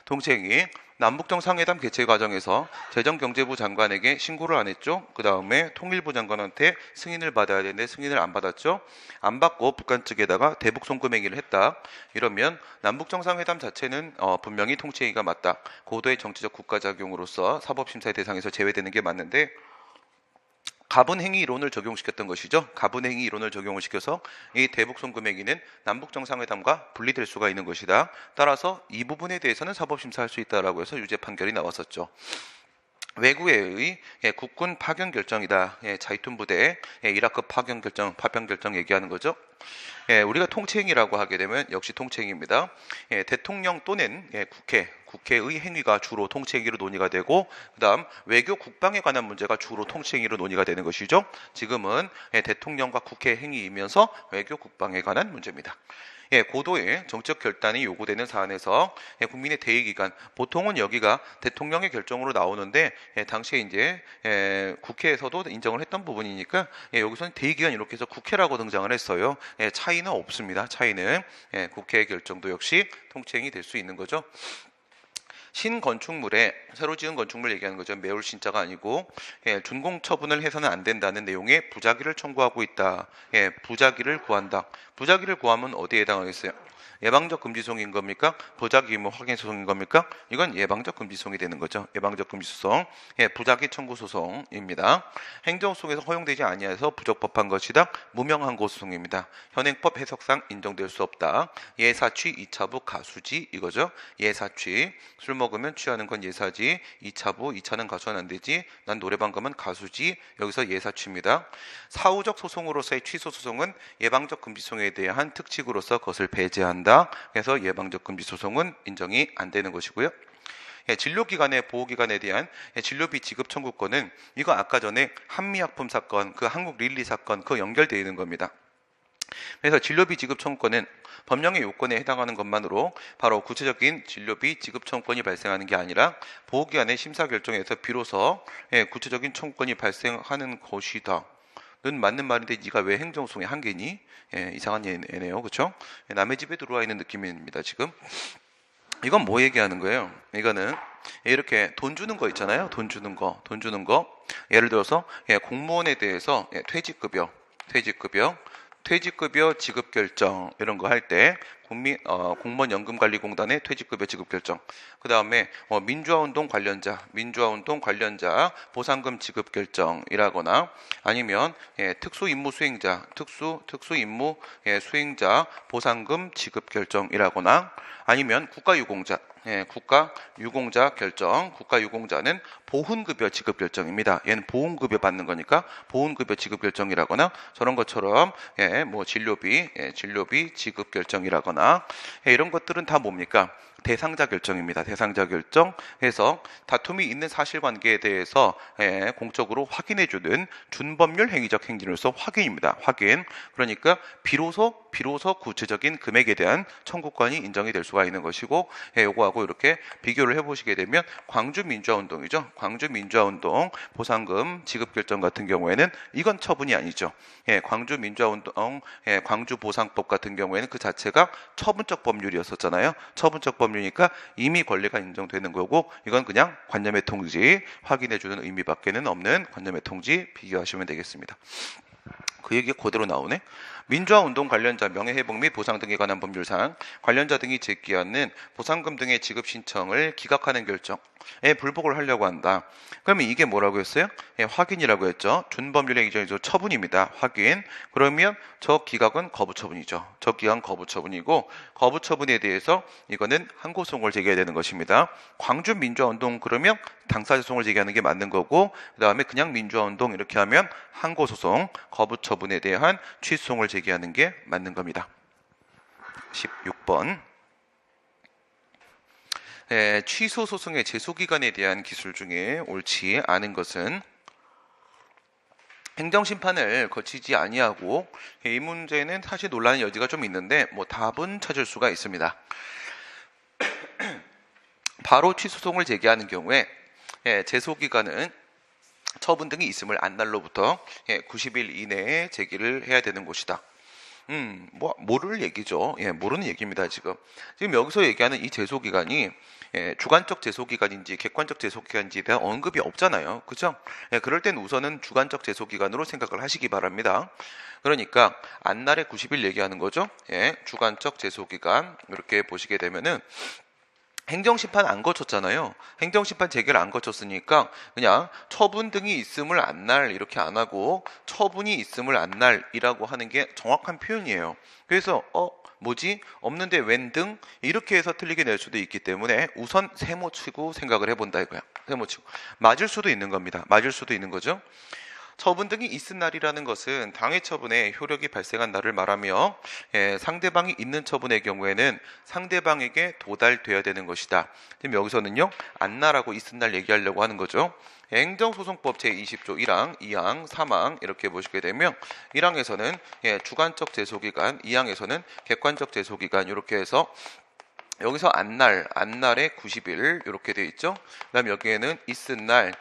통치행위, 남북정상회담 개최 과정에서 재정경제부 장관에게 신고를 안 했죠. 그 다음에 통일부 장관한테 승인을 받아야 되는데 승인을 안 받았죠. 안 받고 북한 측에다가 대북 송금 행위를 했다. 이러면 남북정상회담 자체는 분명히 통치행위가 맞다. 고도의 정치적 국가작용으로서 사법심사의 대상에서 제외되는 게 맞는데, 가분행위 이론을 적용시켰던 것이죠. 가분행위 이론을 적용을 시켜서 이 대북 송금 행위는 남북 정상회담과 분리될 수가 있는 것이다. 따라서 이 부분에 대해서는 사법심사할 수 있다라고 해서 유죄 판결이 나왔었죠. 외국의 국군 파견 결정이다. 자이툰 부대 이라크 파병 결정 얘기하는 거죠. 우리가 통치행위라고 하게 되면 역시 통치행위입니다. 대통령 또는 국회의 행위가 주로 통치행위로 논의가 되고, 그다음 외교 국방에 관한 문제가 주로 통치행위로 논의가 되는 것이죠. 지금은 대통령과 국회 행위이면서 외교 국방에 관한 문제입니다. 고도의 정책 결단이 요구되는 사안에서 국민의 대의기관, 보통은 여기가 대통령의 결정으로 나오는데 당시에 이제 국회에서도 인정을 했던 부분이니까 여기서는 대의기관 이렇게 해서 국회라고 등장을 했어요. 차이는 없습니다. 차이는 국회의 결정도 역시 통치행위 될 수 있는 거죠. 신건축물에 새로 지은 건축물 얘기하는 거죠. 매울 신자가 아니고 준공 처분을 해서는 안 된다는 내용의 부작위를 청구하고 있다. 부작위를 구한다. 부작위를 구하면 어디에 해당하겠어요? 예방적 금지소송인 겁니까? 부작위 의무 확인 소송인 겁니까? 이건 예방적 금지소송이 되는 거죠. 예방적 금지소송, 부작위 청구 소송입니다. 행정소송에서 허용되지 아니해서 부적법한 것이다. 무명항고 소송입니다. 현행법 해석상 인정될 수 없다. 예사취, 2차부, 가수지 이거죠. 예사취, 술 먹으면 취하는 건 예사지. 2차부, 2차는 가수는 안 되지. 난 노래방 가면 가수지. 여기서 예사취입니다. 사후적 소송으로서의 취소 소송은 예방적 금지소송에 대한 특칙으로서 그것을 배제한다. 그래서 예방적 금지 소송은 인정이 안 되는 것이고요. 진료기관의 보호기관에 대한 진료비 지급 청구권은 이거 아까 전에 한미약품 사건, 그 한국 릴리 사건 그 연결되어 있는 겁니다. 그래서 진료비 지급 청구권은 법령의 요건에 해당하는 것만으로 바로 구체적인 진료비 지급 청구권이 발생하는 게 아니라 보호기관의 심사 결정에서 비로소 구체적인 청구권이 발생하는 것이다. 는 맞는 말인데 네가 왜 행정소송에 한계니? 이상한 애네요. 그렇죠? 남의 집에 들어와 있는 느낌입니다. 지금 이건 뭐 얘기하는 거예요? 이거는 이렇게 돈 주는 거 있잖아요. 돈 주는 거 예를 들어서 공무원에 대해서 퇴직급여 지급 결정 이런 거 할 때 공무원연금관리공단의 퇴직급여 지급 결정, 그 다음에 민주화운동 관련자 보상금 지급 결정이라거나 아니면 특수임무 수행자 보상금 지급 결정이라거나 아니면 국가유공자 결정, 국가유공자는 보훈급여 지급 결정입니다. 얘는 보훈급여 받는 거니까 보훈급여 지급 결정이라거나 저런 것처럼 진료비 지급 결정이라거나 이런 것들은 다 뭡니까? 대상자 결정입니다. 대상자 결정 해서 다툼이 있는 사실관계에 대해서 공적으로 확인해주는 준법률 행위적 행위로서 확인입니다. 확인. 그러니까 비로소 구체적인 금액에 대한 청구권이 인정이 될 수가 있는 것이고, 요거하고 이렇게 비교를 해보시게 되면 광주민주화운동이죠. 광주민주화운동 보상금 지급 결정 같은 경우에는 이건 처분이 아니죠. 광주민주화운동 광주보상법 같은 경우에는 그 자체가 처분적 법률이었었잖아요. 처분적 법률이니까 이미 권리가 인정되는 거고, 이건 그냥 관념의 통지 확인해주는 의미밖에는 없는 관념의 통지 비교하시면 되겠습니다. 그 얘기가 그대로 나오네. 민주화운동 관련자 명예회복 및 보상 등에 관한 법률상 관련자 등이 제기하는 보상금 등의 지급 신청을 기각하는 결정에 불복을 하려고 한다. 그러면 이게 뭐라고 했어요? 확인이라고 했죠. 준법률의 기준에서 처분입니다. 확인. 그러면 저 기각은 거부처분이죠. 저 기각은 거부처분이고, 거부처분에 대해서 이거는 항고소송을 제기해야 되는 것입니다. 광주민주화운동 그러면 당사자소송을 제기하는 게 맞는 거고, 그 다음에 그냥 민주화운동 이렇게 하면 항고소송, 거부처분에 대한 취소송을 제기하는 게 맞는 겁니다. 16번. 취소 소송의 제소 기간에 대한 기술 중에 옳지 않은 것은 행정심판을 거치지 아니하고 이 문제는 사실 논란의 여지가 좀 있는데 뭐 답은 찾을 수가 있습니다. 바로 취소송을 제기하는 경우에 제소기간은 처분 등이 있음을 안날로부터 90일 이내에 제기를 해야 되는 것이다. 뭐 모를 얘기죠. 모르는 얘기입니다. 지금 여기서 얘기하는 이 제소기간이 주관적 제소기간인지 객관적 제소기간인지에 대한 언급이 없잖아요. 그죠? 그럴 땐 우선은 주관적 제소기간으로 생각을 하시기 바랍니다. 그러니까 안날에 90일 얘기하는 거죠. 주관적 제소기간 이렇게 보시게 되면은 행정심판 안 거쳤잖아요. 행정심판 재결 안 거쳤으니까 그냥 처분 등이 있음을 안날 이렇게 안 하고 처분이 있음을 안날이라고 하는 게 정확한 표현이에요. 그래서 뭐지? 없는데 웬 등? 이렇게 해서 틀리게 낼 수도 있기 때문에 우선 세모치고 생각을 해본다 이거야. 세모치고. 맞을 수도 있는 겁니다. 맞을 수도 있는 거죠. 처분 등이 있은 날이라는 것은 당해 처분에 효력이 발생한 날을 말하며 상대방이 있는 처분의 경우에는 상대방에게 도달되어야 되는 것이다. 지금 여기서는요 안날하고 있은 날 얘기하려고 하는 거죠. 행정소송법 제20조 1항, 2항, 3항 이렇게 보시게 되면 1항에서는 주관적 제소기간, 2항에서는 객관적 제소기간 이렇게 해서 여기서 안날에 90일 이렇게 돼 있죠. 그다음 여기에는 있은 날,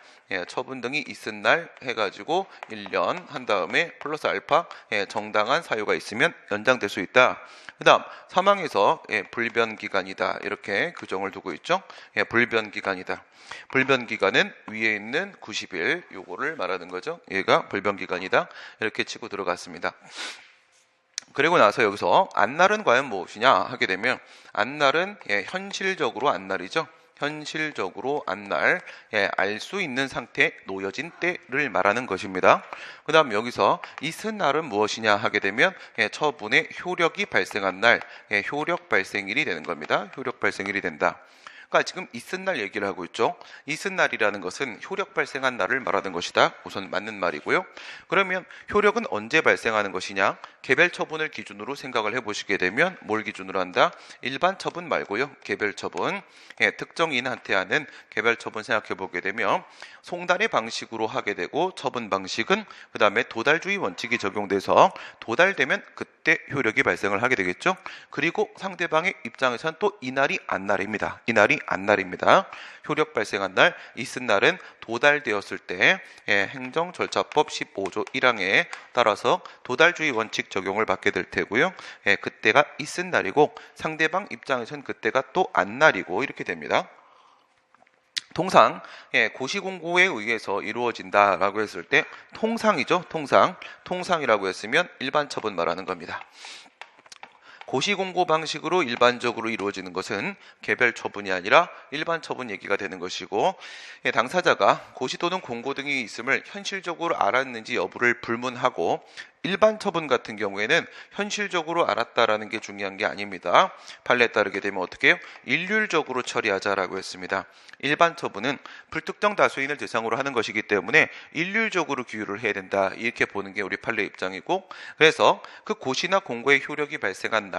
처분 등이 있은 날 해가지고 1년 한 다음에 플러스 알파 정당한 사유가 있으면 연장될 수 있다. 그다음 사망에서 불변기간이다 이렇게 규정을 두고 있죠. 불변기간이다. 불변기간은 위에 있는 90일 요거를 말하는 거죠. 얘가 불변기간이다 이렇게 치고 들어갔습니다. 그리고 나서 여기서 안날은 과연 무엇이냐 하게 되면 안날은 현실적으로 안날이죠. 현실적으로 안날, 알 수 있는 상태에 놓여진 때를 말하는 것입니다. 그 다음 여기서 있은 날은 무엇이냐 하게 되면 처분의 효력이 발생한 날, 효력 발생일이 되는 겁니다. 효력 발생일이 된다. 그러니까 지금 있은 날 얘기를 하고 있죠. 있은 날이라는 것은 효력 발생한 날을 말하는 것이다. 우선 맞는 말이고요. 그러면 효력은 언제 발생하는 것이냐? 개별 처분을 기준으로 생각을 해보시게 되면 뭘 기준으로 한다? 일반 처분 말고요. 개별 처분, 특정인한테 하는 개별 처분 생각해 보게 되면 송달의 방식으로 하게 되고 처분 방식은 그 다음에 도달주의 원칙이 적용돼서 도달되면 그때 효력이 발생을 하게 되겠죠. 그리고 상대방의 입장에서는 또 이날이 안날입니다. 이날이 안날입니다. 효력 발생한 날, 있은 날은 도달되었을 때 행정절차법 15조 1항에 따라서 도달주의 원칙 적용을 받게 될 테고요. 그때가 있은 날이고 상대방 입장에서는 그때가 또 안날이고 이렇게 됩니다. 통상 고시공고에 의해서 이루어진다라고 했을 때 통상이죠. 통상이라고 했으면 일반 처분 말하는 겁니다. 고시공고 방식으로 일반적으로 이루어지는 것은 개별 처분이 아니라 일반 처분 얘기가 되는 것이고 당사자가 고시 또는 공고 등이 있음을 현실적으로 알았는지 여부를 불문하고 일반 처분 같은 경우에는 현실적으로 알았다라는 게 중요한 게 아닙니다. 판례에 따르게 되면 어떻게 해요? 일률적으로 처리하자라고 했습니다. 일반 처분은 불특정 다수인을 대상으로 하는 것이기 때문에 일률적으로 규율을 해야 된다. 이렇게 보는 게 우리 판례 입장이고 그래서 그 고시나 공고의 효력이 발생한 날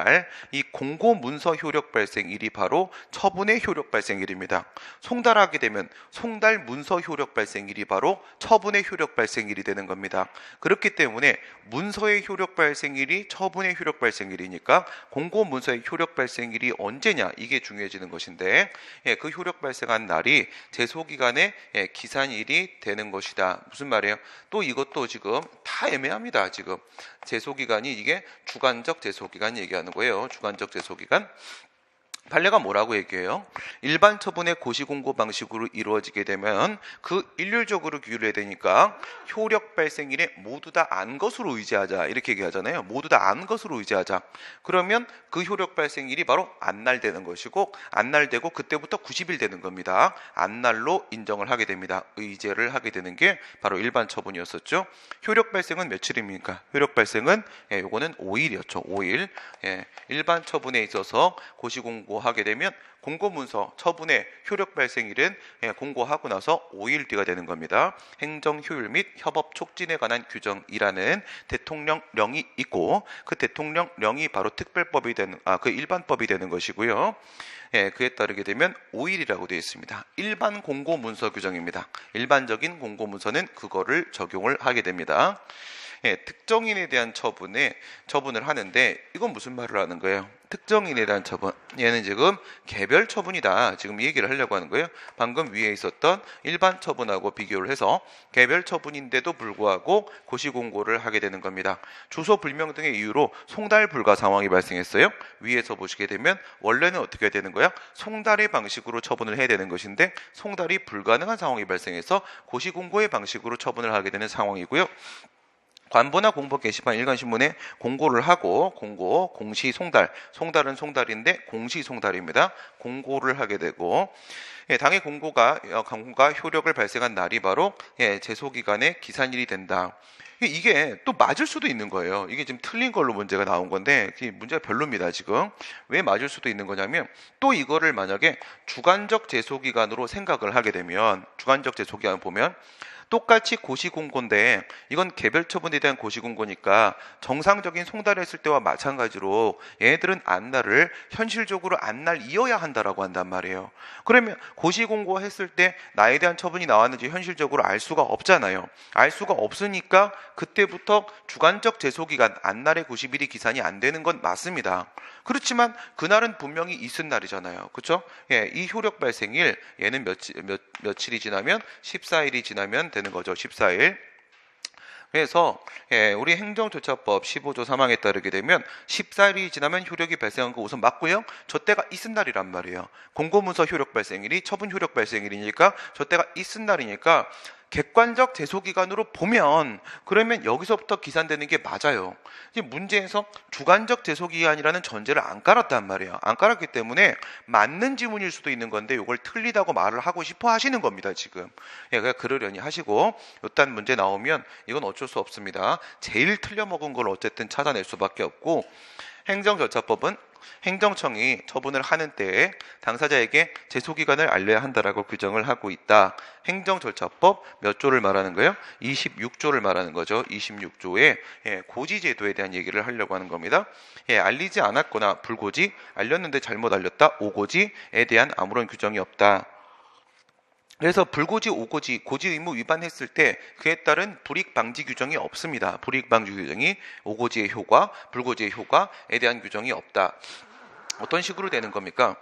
이 공고 문서 효력 발생일이 바로 처분의 효력 발생일입니다. 송달하게 되면 송달 문서 효력 발생일이 바로 처분의 효력 발생일이 되는 겁니다. 그렇기 때문에 문서의 효력 발생일이 처분의 효력 발생일이니까 공고 문서의 효력 발생일이 언제냐 이게 중요해지는 것인데 그 효력 발생한 날이 제소기간의 기산일이 되는 것이다. 무슨 말이에요? 또 이것도 지금 다 애매합니다. 지금 제소기간이 이게 주관적 제소기간 얘기하는 거예요. 주관적 제소기간. 판례가 뭐라고 얘기해요? 일반 처분의 고시공고 방식으로 이루어지게 되면 그 일률적으로 규율해야 되니까 효력 발생일에 모두 다 안 것으로 의지하자 이렇게 얘기하잖아요. 모두 다 안 것으로 의지하자. 그러면 그 효력 발생일이 바로 안날 되는 것이고 안날되고 그때부터 90일 되는 겁니다. 안날로 인정을 하게 됩니다. 의제를 하게 되는 게 바로 일반 처분이었었죠. 효력 발생은 며칠입니까? 효력 발생은 요거는 5일이었죠. 5일. 일반 처분에 있어서 고시공고 공고하게 되면 공고문서 처분의 효력 발생일은 공고하고 나서 5일 뒤가 되는 겁니다. 행정효율 및 협업 촉진에 관한 규정이라는 대통령령이 있고 그 대통령령이 바로 특별법이 되는 그 일반법이 되는 것이고요. 그에 따르게 되면 5일이라고 되어 있습니다. 일반 공고문서 규정입니다. 일반적인 공고문서는 그거를 적용을 하게 됩니다. 특정인에 대한 처분을 하는데 이건 무슨 말을 하는 거예요? 특정인에 대한 처분, 얘는 지금 개별 처분이다. 지금 이 얘기를 하려고 하는 거예요. 방금 위에 있었던 일반 처분하고 비교를 해서 개별 처분인데도 불구하고 고시공고를 하게 되는 겁니다. 주소 불명 등의 이유로 송달 불가 상황이 발생했어요. 위에서 보시게 되면 원래는 어떻게 되는 거야? 송달의 방식으로 처분을 해야 되는 것인데 송달이 불가능한 상황이 발생해서 고시공고의 방식으로 처분을 하게 되는 상황이고요. 관보나 공보 게시판 일간신문에 공고를 하고 공시 송달, 송달은 송달인데 공시 송달입니다. 공고를 하게 되고 당의 공고가 효력을 발생한 날이 바로 제소기간의 기산일이 된다. 이게 또 맞을 수도 있는 거예요. 이게 지금 틀린 걸로 문제가 나온 건데 문제가 별로입니다. 지금 왜 맞을 수도 있는 거냐면 또 이거를 만약에 주관적 제소기간으로 생각을 하게 되면 주관적 제소기간 보면 똑같이 고시공고인데 이건 개별 처분에 대한 고시공고니까 정상적인 송달했을 때와 마찬가지로 얘네들은 안날을 현실적으로 안날이어야 한다라고 한단 말이에요. 그러면 고시공고 했을 때 나에 대한 처분이 나왔는지 현실적으로 알 수가 없잖아요. 알 수가 없으니까 그때부터 주관적 제소기간 안날의 90일이 기산이 안 되는 건 맞습니다. 그렇지만 그날은 분명히 있은 날이잖아요. 그렇죠? 이 효력 발생일 얘는 며칠이 지나면 14일이 지나면 되는 거죠. 14일. 그래서 우리 행정조차법 15조 3항에 따르게 되면 14일이 지나면 효력이 발생한 거 우선 맞고요. 저 때가 있은 날이란 말이에요. 공고문서 효력 발생일이 처분 효력 발생일이니까 저 때가 있은 날이니까 객관적 제소기간으로 보면 그러면 여기서부터 기산되는 게 맞아요. 이제 문제에서 주관적 제소기간이라는 전제를 안 깔았단 말이에요. 안 깔았기 때문에 맞는 지문일 수도 있는 건데 이걸 틀리다고 말을 하고 싶어 하시는 겁니다. 지금 그냥 그러려니 하시고 이딴 문제 나오면 이건 어쩔 수 없습니다. 제일 틀려먹은 걸 어쨌든 찾아낼 수밖에 없고 행정절차법은 행정청이 처분을 하는 때에 당사자에게 제소기간을 알려야 한다라고 규정을 하고 있다. 행정절차법 몇 조를 말하는 거예요? 26조를 말하는 거죠. 26조에 고지제도에 대한 얘기를 하려고 하는 겁니다. 알리지 않았거나 불고지, 알렸는데 잘못 알렸다, 오고지에 대한 아무런 규정이 없다. 그래서 불고지, 오고지, 고지 의무 위반했을 때 그에 따른 불이익 방지 규정이 없습니다. 불이익 방지 규정이 오고지의 효과, 불고지의 효과에 대한 규정이 없다. 어떤 식으로 되는 겁니까?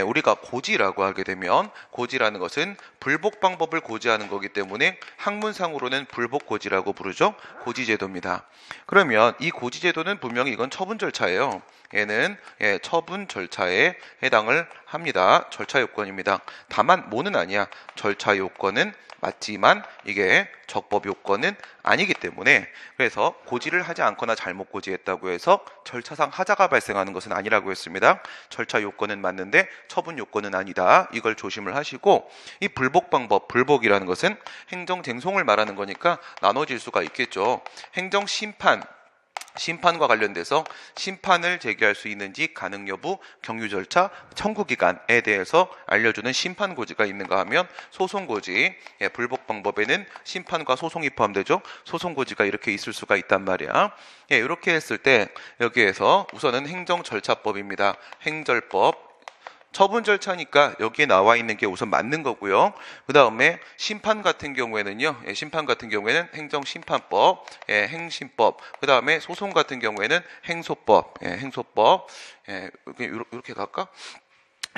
우리가 고지라고 하게 되면 고지라는 것은 불복 방법을 고지하는 거기 때문에 학문상으로는 불복고지라고 부르죠. 고지제도입니다. 그러면 이 고지제도는 분명히 이건 처분 절차예요. 얘는 처분 절차에 해당을 합니다. 절차 요건입니다. 다만 뭐는 아니야. 절차 요건은 맞지만 이게 적법 요건은 아니기 때문에 그래서 고지를 하지 않거나 잘못 고지했다고 해서 절차상 하자가 발생하는 것은 아니라고 했습니다. 절차 요건은 맞는데 처분 요건은 아니다. 이걸 조심을 하시고 이 불복 방법, 불복이라는 것은 행정쟁송을 말하는 거니까 나눠질 수가 있겠죠. 행정심판 심판과 관련돼서 심판을 제기할 수 있는지 가능 여부, 경유 절차, 청구 기간에 대해서 알려주는 심판 고지가 있는가 하면 소송 고지, 불복 방법에는 심판과 소송이 포함되죠. 소송 고지가 이렇게 있을 수가 있단 말이야. 이렇게 했을 때 여기에서 우선은 행정 절차법입니다. 행절법. 처분 절차니까 여기에 나와 있는 게 우선 맞는 거고요. 그 다음에 심판 같은 경우에는요. 심판 같은 경우에는 행정심판법, 행심법. 그 다음에 소송 같은 경우에는 행소법, 행소법. 이렇게 갈까?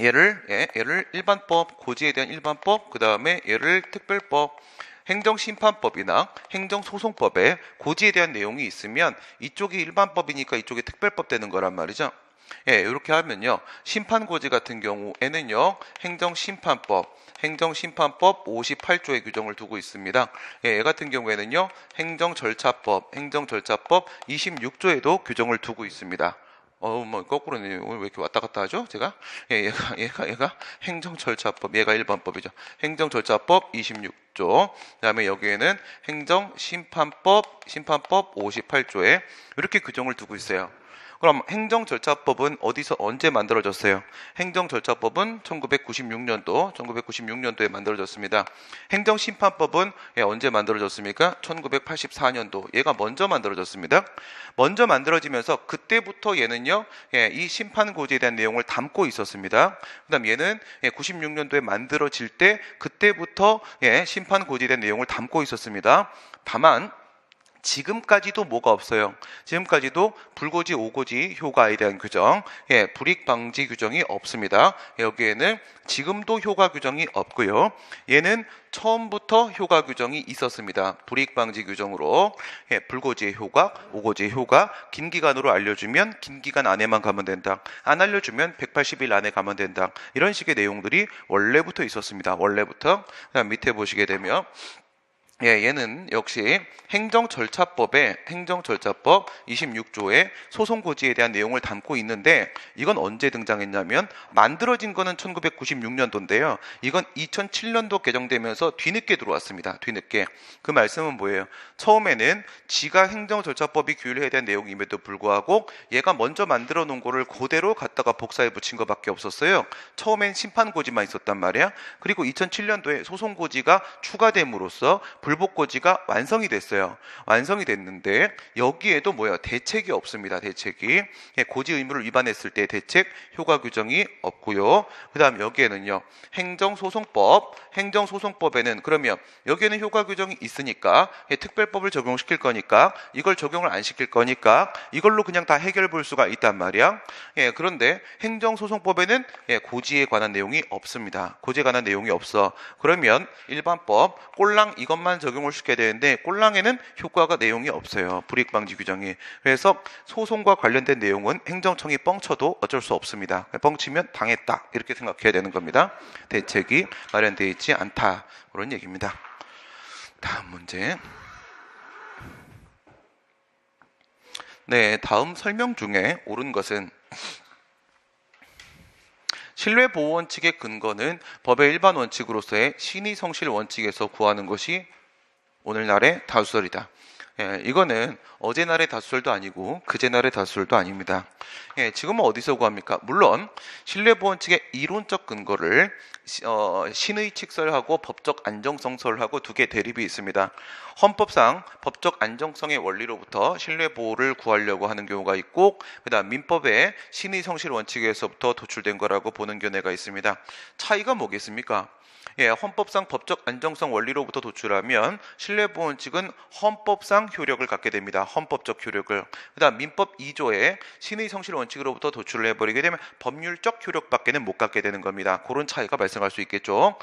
얘를 일반법, 고지에 대한 일반법. 그 다음에 얘를 특별법. 행정심판법이나 행정소송법에 고지에 대한 내용이 있으면 이쪽이 일반법이니까 이쪽이 특별법 되는 거란 말이죠. 이렇게 하면요. 심판고지 같은 경우에는요. 행정심판법 58조의 규정을 두고 있습니다. 얘 같은 경우에는요. 행정절차법 26조에도 규정을 두고 있습니다. 거꾸로네. 오늘 왜 이렇게 왔다 갔다 하죠? 제가? 얘가 행정절차법, 얘가 일반법이죠. 행정절차법 26조. 그 다음에 여기에는 행정심판법 58조에 이렇게 규정을 두고 있어요. 그럼 행정절차법은 어디서 언제 만들어졌어요? 행정절차법은 1996년도에 만들어졌습니다. 행정심판법은 언제 만들어졌습니까? 1984년도. 얘가 먼저 만들어졌습니다. 먼저 만들어지면서 그때부터 얘는요, 이 심판고지에 대한 내용을 담고 있었습니다. 그 다음 얘는 96년도에 만들어질 때 그때부터 심판고지에 대한 내용을 담고 있었습니다. 다만 지금까지도 뭐가 없어요. 지금까지도 불고지, 오고지, 효과에 대한 규정, 불이익 방지 규정이 없습니다. 여기에는 지금도 효과 규정이 없고요. 얘는 처음부터 효과 규정이 있었습니다. 불이익 방지 규정으로 불고지의 효과, 오고지의 효과, 긴 기간으로 알려주면 긴 기간 안에만 가면 된다. 안 알려주면 180일 안에 가면 된다. 이런 식의 내용들이 원래부터 있었습니다. 원래부터. 그다음 밑에 보시게 되면 얘는 역시 행정절차법 26조의 소송고지에 대한 내용을 담고 있는데 이건 언제 등장했냐면 만들어진 거는 1996년도인데요. 이건 2007년도 개정되면서 뒤늦게 들어왔습니다. 뒤늦게. 그 말씀은 뭐예요? 처음에는 지가 행정절차법이 규율해야 되는 내용임에도 불구하고 얘가 먼저 만들어 놓은 거를 그대로 갖다가 복사해 붙인 것밖에 없었어요. 처음엔 심판고지만 있었단 말이야. 그리고 2007년도에 소송고지가 추가됨으로써 불복고지가 완성이 됐어요. 완성이 됐는데 여기에도 뭐예요? 대책이 없습니다. 대책이. 고지 의무를 위반했을 때 대책 효과 규정이 없고요. 그 다음 여기에는요. 행정소송법에는 그러면 여기에는 효과 규정이 있으니까 특별법을 적용시킬 거니까 이걸 적용을 안 시킬 거니까 이걸로 그냥 다 해결 볼 수가 있단 말이야. 그런데 행정소송법에는 고지에 관한 내용이 없습니다. 고지에 관한 내용이 없어. 그러면 일반법 꼴랑 이것만 적용을 시켜야 되는데 꼴랑에는 효과가 내용이 없어요. 불이익 방지 규정이. 그래서 소송과 관련된 내용은 행정청이 뻥쳐도 어쩔 수 없습니다. 뻥치면 당했다. 이렇게 생각해야 되는 겁니다. 대책이 마련되어 있지 않다. 그런 얘기입니다. 다음 문제. 네, 다음 설명 중에 옳은 것은 신뢰보호 원칙의 근거는 법의 일반 원칙으로서의 신의성실 원칙에서 구하는 것이 오늘날의 다수설이다. 이거는 어제날의 다수설도 아니고 그제날의 다수설도 아닙니다. 지금은 어디서 구합니까? 물론 신뢰보호 원칙의 이론적 근거를 신의칙설하고 법적 안정성설하고 두 개 대립이 있습니다. 헌법상 법적 안정성의 원리로부터 신뢰보호를 구하려고 하는 경우가 있고 그 다음 민법의 신의성실 원칙에서부터 도출된 거라고 보는 견해가 있습니다. 차이가 뭐겠습니까? 헌법상 법적 안정성 원리로부터 도출하면 신뢰보호 원칙은 헌법상 효력을 갖게 됩니다. 헌법적 효력을. 그 다음 민법 2조의 신의성실 원칙으로부터 도출을 해버리게 되면 법률적 효력밖에는 못 갖게 되는 겁니다. 그런 차이가 발생할 수 있겠죠.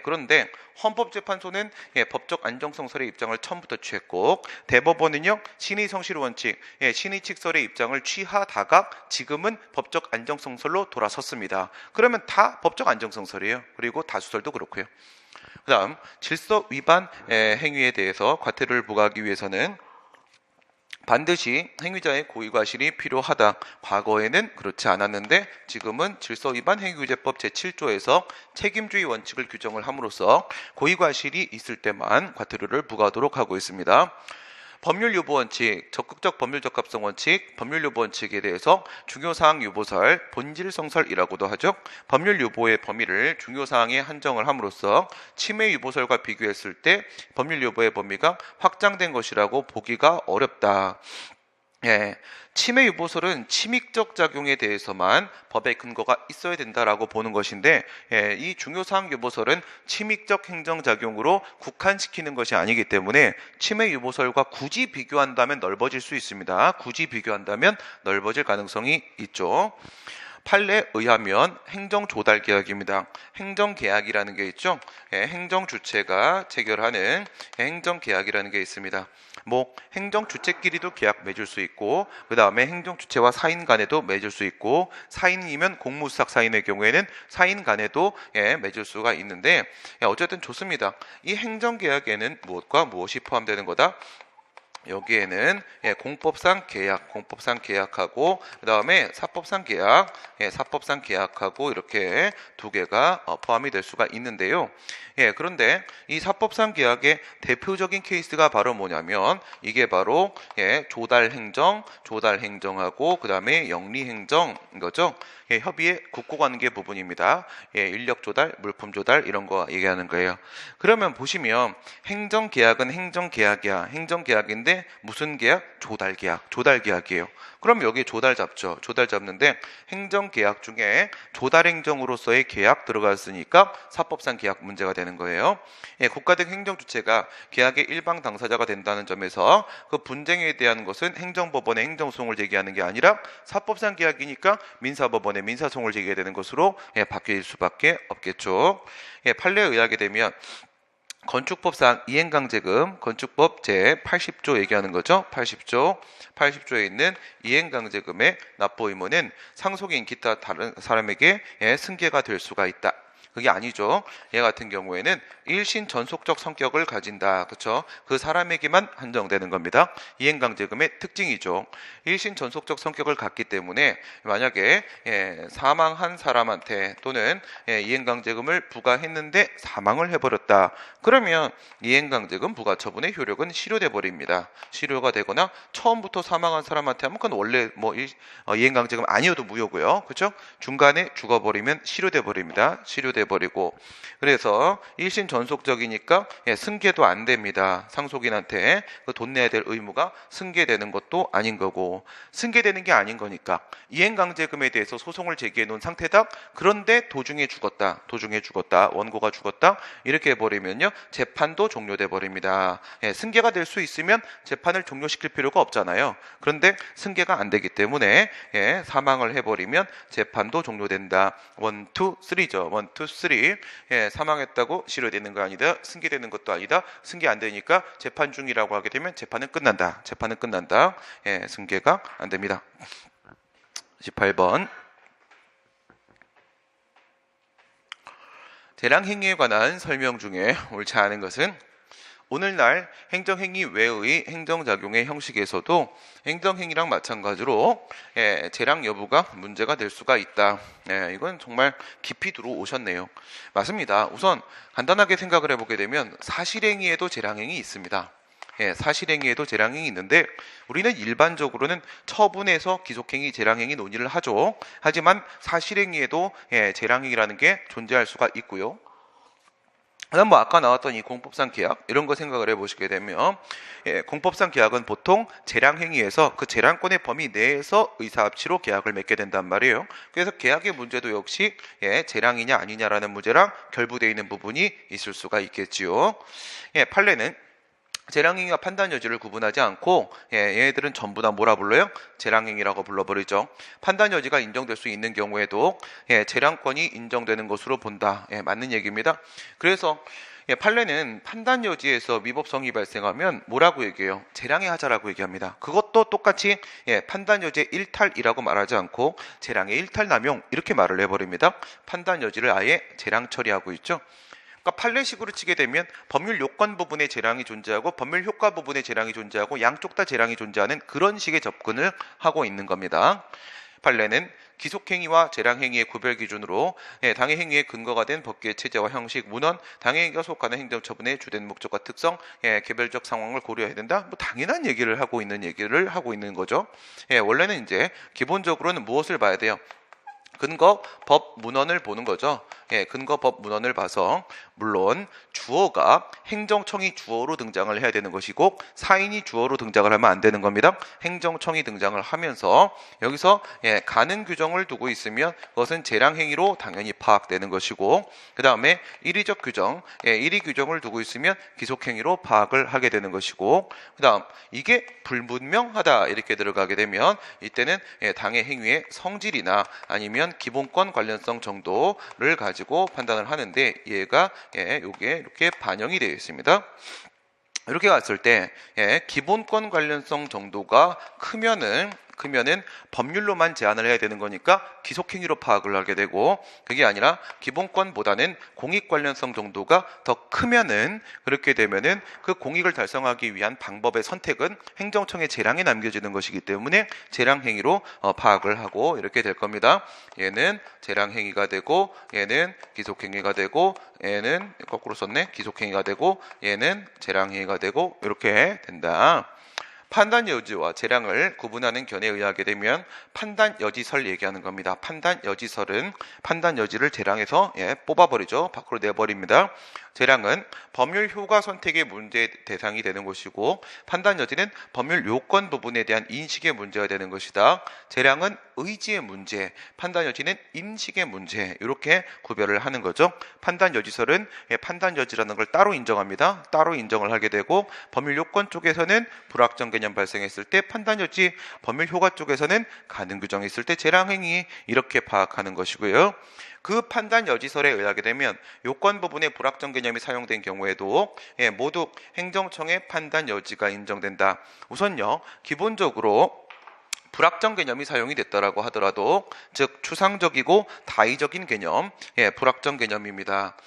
그런데 헌법재판소는 법적 안정성설의 입장을 처음부터 취했고 대법원은요 신의성실 원칙, 신의칙설의 입장을 취하다가 지금은 법적 안정성설로 돌아섰습니다. 그러면 다 법적 안정성설이에요. 그리고 다수설도 그렇고요. 그 다음 질서 위반 행위에 대해서 과태료를 부과하기 위해서는 반드시 행위자의 고의과실이 필요하다. 과거에는 그렇지 않았는데 지금은 질서위반 행위규제법 제7조에서 책임주의 원칙을 규정을 함으로써 고의과실이 있을 때만 과태료를 부과하도록 하고 있습니다. 법률유보원칙, 적극적 법률적합성 원칙, 법률유보원칙에 대해서 중요사항 유보설, 본질성설이라고도 하죠. 법률유보의 범위를 중요사항에 한정을 함으로써 침해유보설과 비교했을 때 법률유보의 범위가 확장된 것이라고 보기가 어렵다. 침해유보설은 침익적 작용에 대해서만 법의 근거가 있어야 된다라고 보는 것인데 이 중요사항 유보설은 침익적 행정작용으로 국한시키는 것이 아니기 때문에 침해유보설과 굳이 비교한다면 넓어질 수 있습니다. 굳이 비교한다면 넓어질 가능성이 있죠. 판례에 의하면 행정조달계약입니다. 행정계약이라는 게 있죠. 행정주체가 체결하는 행정계약이라는 게 있습니다. 행정주체끼리도 계약 맺을 수 있고 그 다음에 행정주체와 사인 간에도 맺을 수 있고 사인이면 공무수탁 사인의 경우에는 사인 간에도 맺을 수가 있는데 어쨌든 좋습니다. 이 행정계약에는 무엇과 무엇이 포함되는 거다? 여기에는 공법상 계약하고 그 다음에 사법상 계약, 사법상 계약하고 이렇게 두 개가 포함이 될 수가 있는데요. 그런데 이 사법상 계약의 대표적인 케이스가 바로 뭐냐면 이게 바로 조달행정하고 그 다음에 영리행정인 거죠. 협의의 국고관계 부분입니다. 인력 조달, 물품 조달 이런 거 얘기하는 거예요. 그러면 보시면 행정계약은 행정계약이야. 행정계약인데 무슨 계약? 조달계약이에요. 그럼 여기 조달 잡죠. 조달 잡는데 행정계약 중에 조달행정으로서의 계약 들어갔으니까 사법상 계약 문제가 되는 거예요. 국가 등 행정주체가 계약의 일방 당사자가 된다는 점에서 그 분쟁에 대한 것은 행정법원에 행정소송을 제기하는 게 아니라 사법상 계약이니까 민사법원에 민사소송을 제기해야 되는 것으로 바뀔 수밖에 없겠죠. 판례에 의하게 되면 건축법상 이행강제금, 건축법 제80조 얘기하는 거죠. 80조에 있는 이행강제금의 납부 의무는 상속인 기타 다른 사람에게 승계가 될 수가 있다. 그게 아니죠. 얘 같은 경우에는 일신 전속적 성격을 가진다. 그렇죠? 그 사람에게만 한정되는 겁니다. 이행강제금의 특징이죠. 일신 전속적 성격을 갖기 때문에 만약에 사망한 사람한테 또는 이행강제금을 부과했는데 사망을 해버렸다. 그러면 이행강제금 부과처분의 효력은 실효돼 버립니다. 실효가 되거나 처음부터 사망한 사람한테 하면 그건 원래 이행강제금 아니어도 무효고요. 그렇죠? 중간에 죽어버리면 실효돼 버립니다. 실효돼 버리고 그래서 일신 전속적이니까 승계도 안 됩니다. 상속인한테 그 돈 내야 될 의무가 승계되는 것도 아닌 거고 승계되는 게 아닌 거니까 이행강제금에 대해서 소송을 제기해 놓은 상태다. 그런데 도중에 죽었다. 원고가 죽었다. 이렇게 해버리면요 재판도 종료돼 버립니다. 승계가 될 수 있으면 재판을 종료시킬 필요가 없잖아요. 그런데 승계가 안 되기 때문에 사망을 해버리면 재판도 종료된다. 1, 2, 3죠. 1, 2, 3 사망했다고 실효되는 거 아니다. 승계되는 것도 아니다. 승계 안 되니까 재판 중이라고 하게 되면 재판은 끝난다. 승계가 안 됩니다. 18번 재량행위에 관한 설명 중에 옳지 않은 것은 오늘날 행정행위 외의 행정작용의 형식에서도 행정행위랑 마찬가지로 재량 여부가 문제가 될 수가 있다. 이건 정말 깊이 들어오셨네요. 맞습니다. 우선 간단하게 생각을 해보게 되면 사실행위에도 재량행위 있습니다. 사실행위에도 재량행위 있는데 우리는 일반적으로는 처분에서 기속행위, 재량행위 논의를 하죠. 하지만 사실행위에도 재량행위라는 게 존재할 수가 있고요. 그다음 아까 나왔던 이 공법상 계약 이런 거 생각을 해보시게 되면 공법상 계약은 보통 재량행위에서 그 재량권의 범위 내에서 의사합치로 계약을 맺게 된단 말이에요. 그래서 계약의 문제도 역시 재량이냐 아니냐라는 문제랑 결부되어 있는 부분이 있을 수가 있겠지요. 판례는 재량행위와 판단 여지를 구분하지 않고 얘네들은 전부 다 뭐라 불러요? 재량행위라고 불러버리죠. 판단 여지가 인정될 수 있는 경우에도 재량권이 인정되는 것으로 본다. 맞는 얘기입니다. 그래서 판례는 판단 여지에서 위법성이 발생하면 뭐라고 얘기해요? 재량의 하자라고 얘기합니다. 그것도 똑같이 판단 여지의 일탈이라고 말하지 않고 재량의 일탈 남용 이렇게 말을 해버립니다. 판단 여지를 아예 재량 처리하고 있죠. 그러니까 판례식으로 치게 되면 법률 요건 부분에 재량이 존재하고 법률 효과 부분에 재량이 존재하고 양쪽 다 재량이 존재하는 그런 식의 접근을 하고 있는 겁니다. 판례는 기속행위와 재량행위의 구별 기준으로 당해 행위의 근거가 된 법규의 체제와 형식, 문헌, 당해 행위가 속하는 행정처분의 주된 목적과 특성, 개별적 상황을 고려해야 된다. 당연한 얘기를 하고 있는 거죠. 원래는 이제 기본적으로는 무엇을 봐야 돼요? 근거 법 문헌을 보는 거죠. 근거 법 문헌을 봐서 물론 주어가 행정청이 주어로 등장을 해야 되는 것이고 사인이 주어로 등장을 하면 안 되는 겁니다. 행정청이 등장을 하면서 여기서 가능 규정을 두고 있으면 그것은 재량행위로 당연히 파악되는 것이고 그 다음에 일의적 규정, 일의 규정을 두고 있으면 기속행위로 파악을 하게 되는 것이고 그 다음 이게 불분명하다 이렇게 들어가게 되면 이때는 당해 행위의 성질이나 아니면 기본권 관련성 정도를 가지고 판단을 하는데 얘가 요게 이렇게 반영이 되어 있습니다. 이렇게 갔을 때 기본권 관련성 정도가 크면은 크면은 법률로만 제한을 해야 되는 거니까 기속행위로 파악을 하게 되고, 그게 아니라 기본권보다는 공익 관련성 정도가 더 크면은, 그렇게 되면은 그 공익을 달성하기 위한 방법의 선택은 행정청의 재량에 남겨지는 것이기 때문에 재량행위로 파악을 하고 이렇게 될 겁니다. 얘는 재량행위가 되고, 얘는 기속행위가 되고, 얘는 거꾸로 썼네, 기속행위가 되고, 얘는 재량행위가 되고, 이렇게 된다. 판단 여지와 재량을 구분하는 견해에 의하게 되면 판단 여지설 얘기하는 겁니다. 판단 여지설은 판단 여지를 재량에서 뽑아버리죠. 밖으로 내버립니다. 재량은 법률 효과 선택의 문제 대상이 되는 것이고, 판단 여지는 법률 요건 부분에 대한 인식의 문제가 되는 것이다. 재량은 의지의 문제, 판단 여지는 인식의 문제, 이렇게 구별을 하는 거죠. 판단 여지설은 판단 여지라는 걸 따로 인정합니다. 따로 인정을 하게 되고, 법률 요건 쪽에서는 불확정 개념 발생했을 때 판단 여지, 법률 효과 쪽에서는 가능 규정이 있을 때 재량 행위, 이렇게 파악하는 것이고요. 그 판단 여지설에 의하게 되면 요건 부분에 불확정 개념이 사용된 경우에도 모두 행정청의 판단 여지가 인정된다. 우선요, 기본적으로 불확정 개념이 사용이 됐다라고 하더라도, 즉 추상적이고 다의적인 개념, 불확정 개념입니다.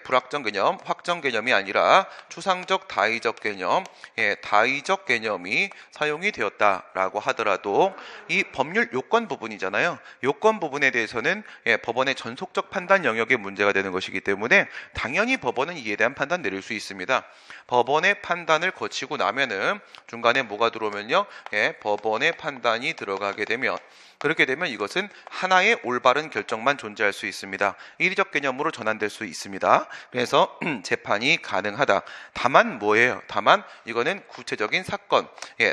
불확정 개념, 확정 개념이 아니라 추상적 다의적 개념, 다의적 개념이 사용이 되었다라고 하더라도 이 법률 요건 부분이잖아요. 요건 부분에 대해서는 법원의 전속적 판단 영역의 문제가 되는 것이기 때문에 당연히 법원은 이에 대한 판단 내릴 수 있습니다. 법원의 판단을 거치고 나면은 중간에 뭐가 들어오면요, 법원의 판단이 들어가게 되면, 그렇게 되면 이것은 하나의 올바른 결정만 존재할 수 있습니다. 이의적 개념으로 전환될 수 있습니다. 그래서 재판이 가능하다. 다만 뭐예요? 다만 이거는 구체적인 사건,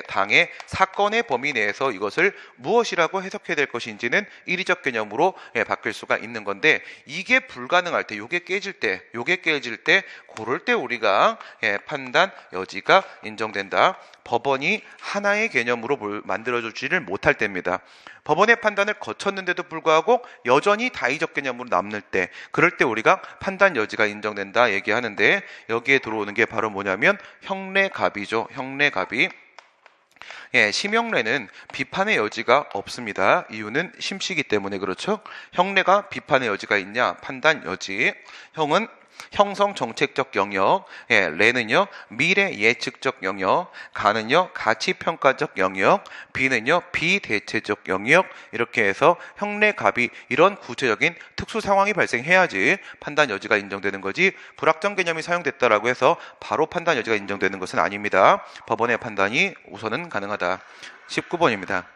당의 사건의 범위 내에서 이것을 무엇이라고 해석해야 될 것인지는 이의적 개념으로 바뀔 수가 있는 건데, 이게 불가능할 때, 요게 깨질 때, 그럴 때 우리가 판단 여지가 인정된다. 법원이 하나의 개념으로 만들어주지를 못할 때입니다. 법원의 판단을 거쳤는데도 불구하고 여전히 다의적 개념으로 남을 때, 그럴 때 우리가 판단 여지가 인정된다 얘기하는데, 여기에 들어오는 게 바로 뭐냐면 형례갑이죠. 형례갑이. 심형례는 비판의 여지가 없습니다. 이유는 심시기 때문에 그렇죠. 형례가 비판의 여지가 있냐? 판단 여지. 형은 형성 정책적 영역, 레는요 미래 예측적 영역, 가는요 가치 평가적 영역, 비는요 비대체적 영역, 이렇게 해서 형례갑이 이런 구체적인 특수 상황이 발생해야지 판단 여지가 인정되는 거지, 불확정 개념이 사용됐다라고 해서 바로 판단 여지가 인정되는 것은 아닙니다. 법원의 판단이 우선은 가능하다. 19번입니다.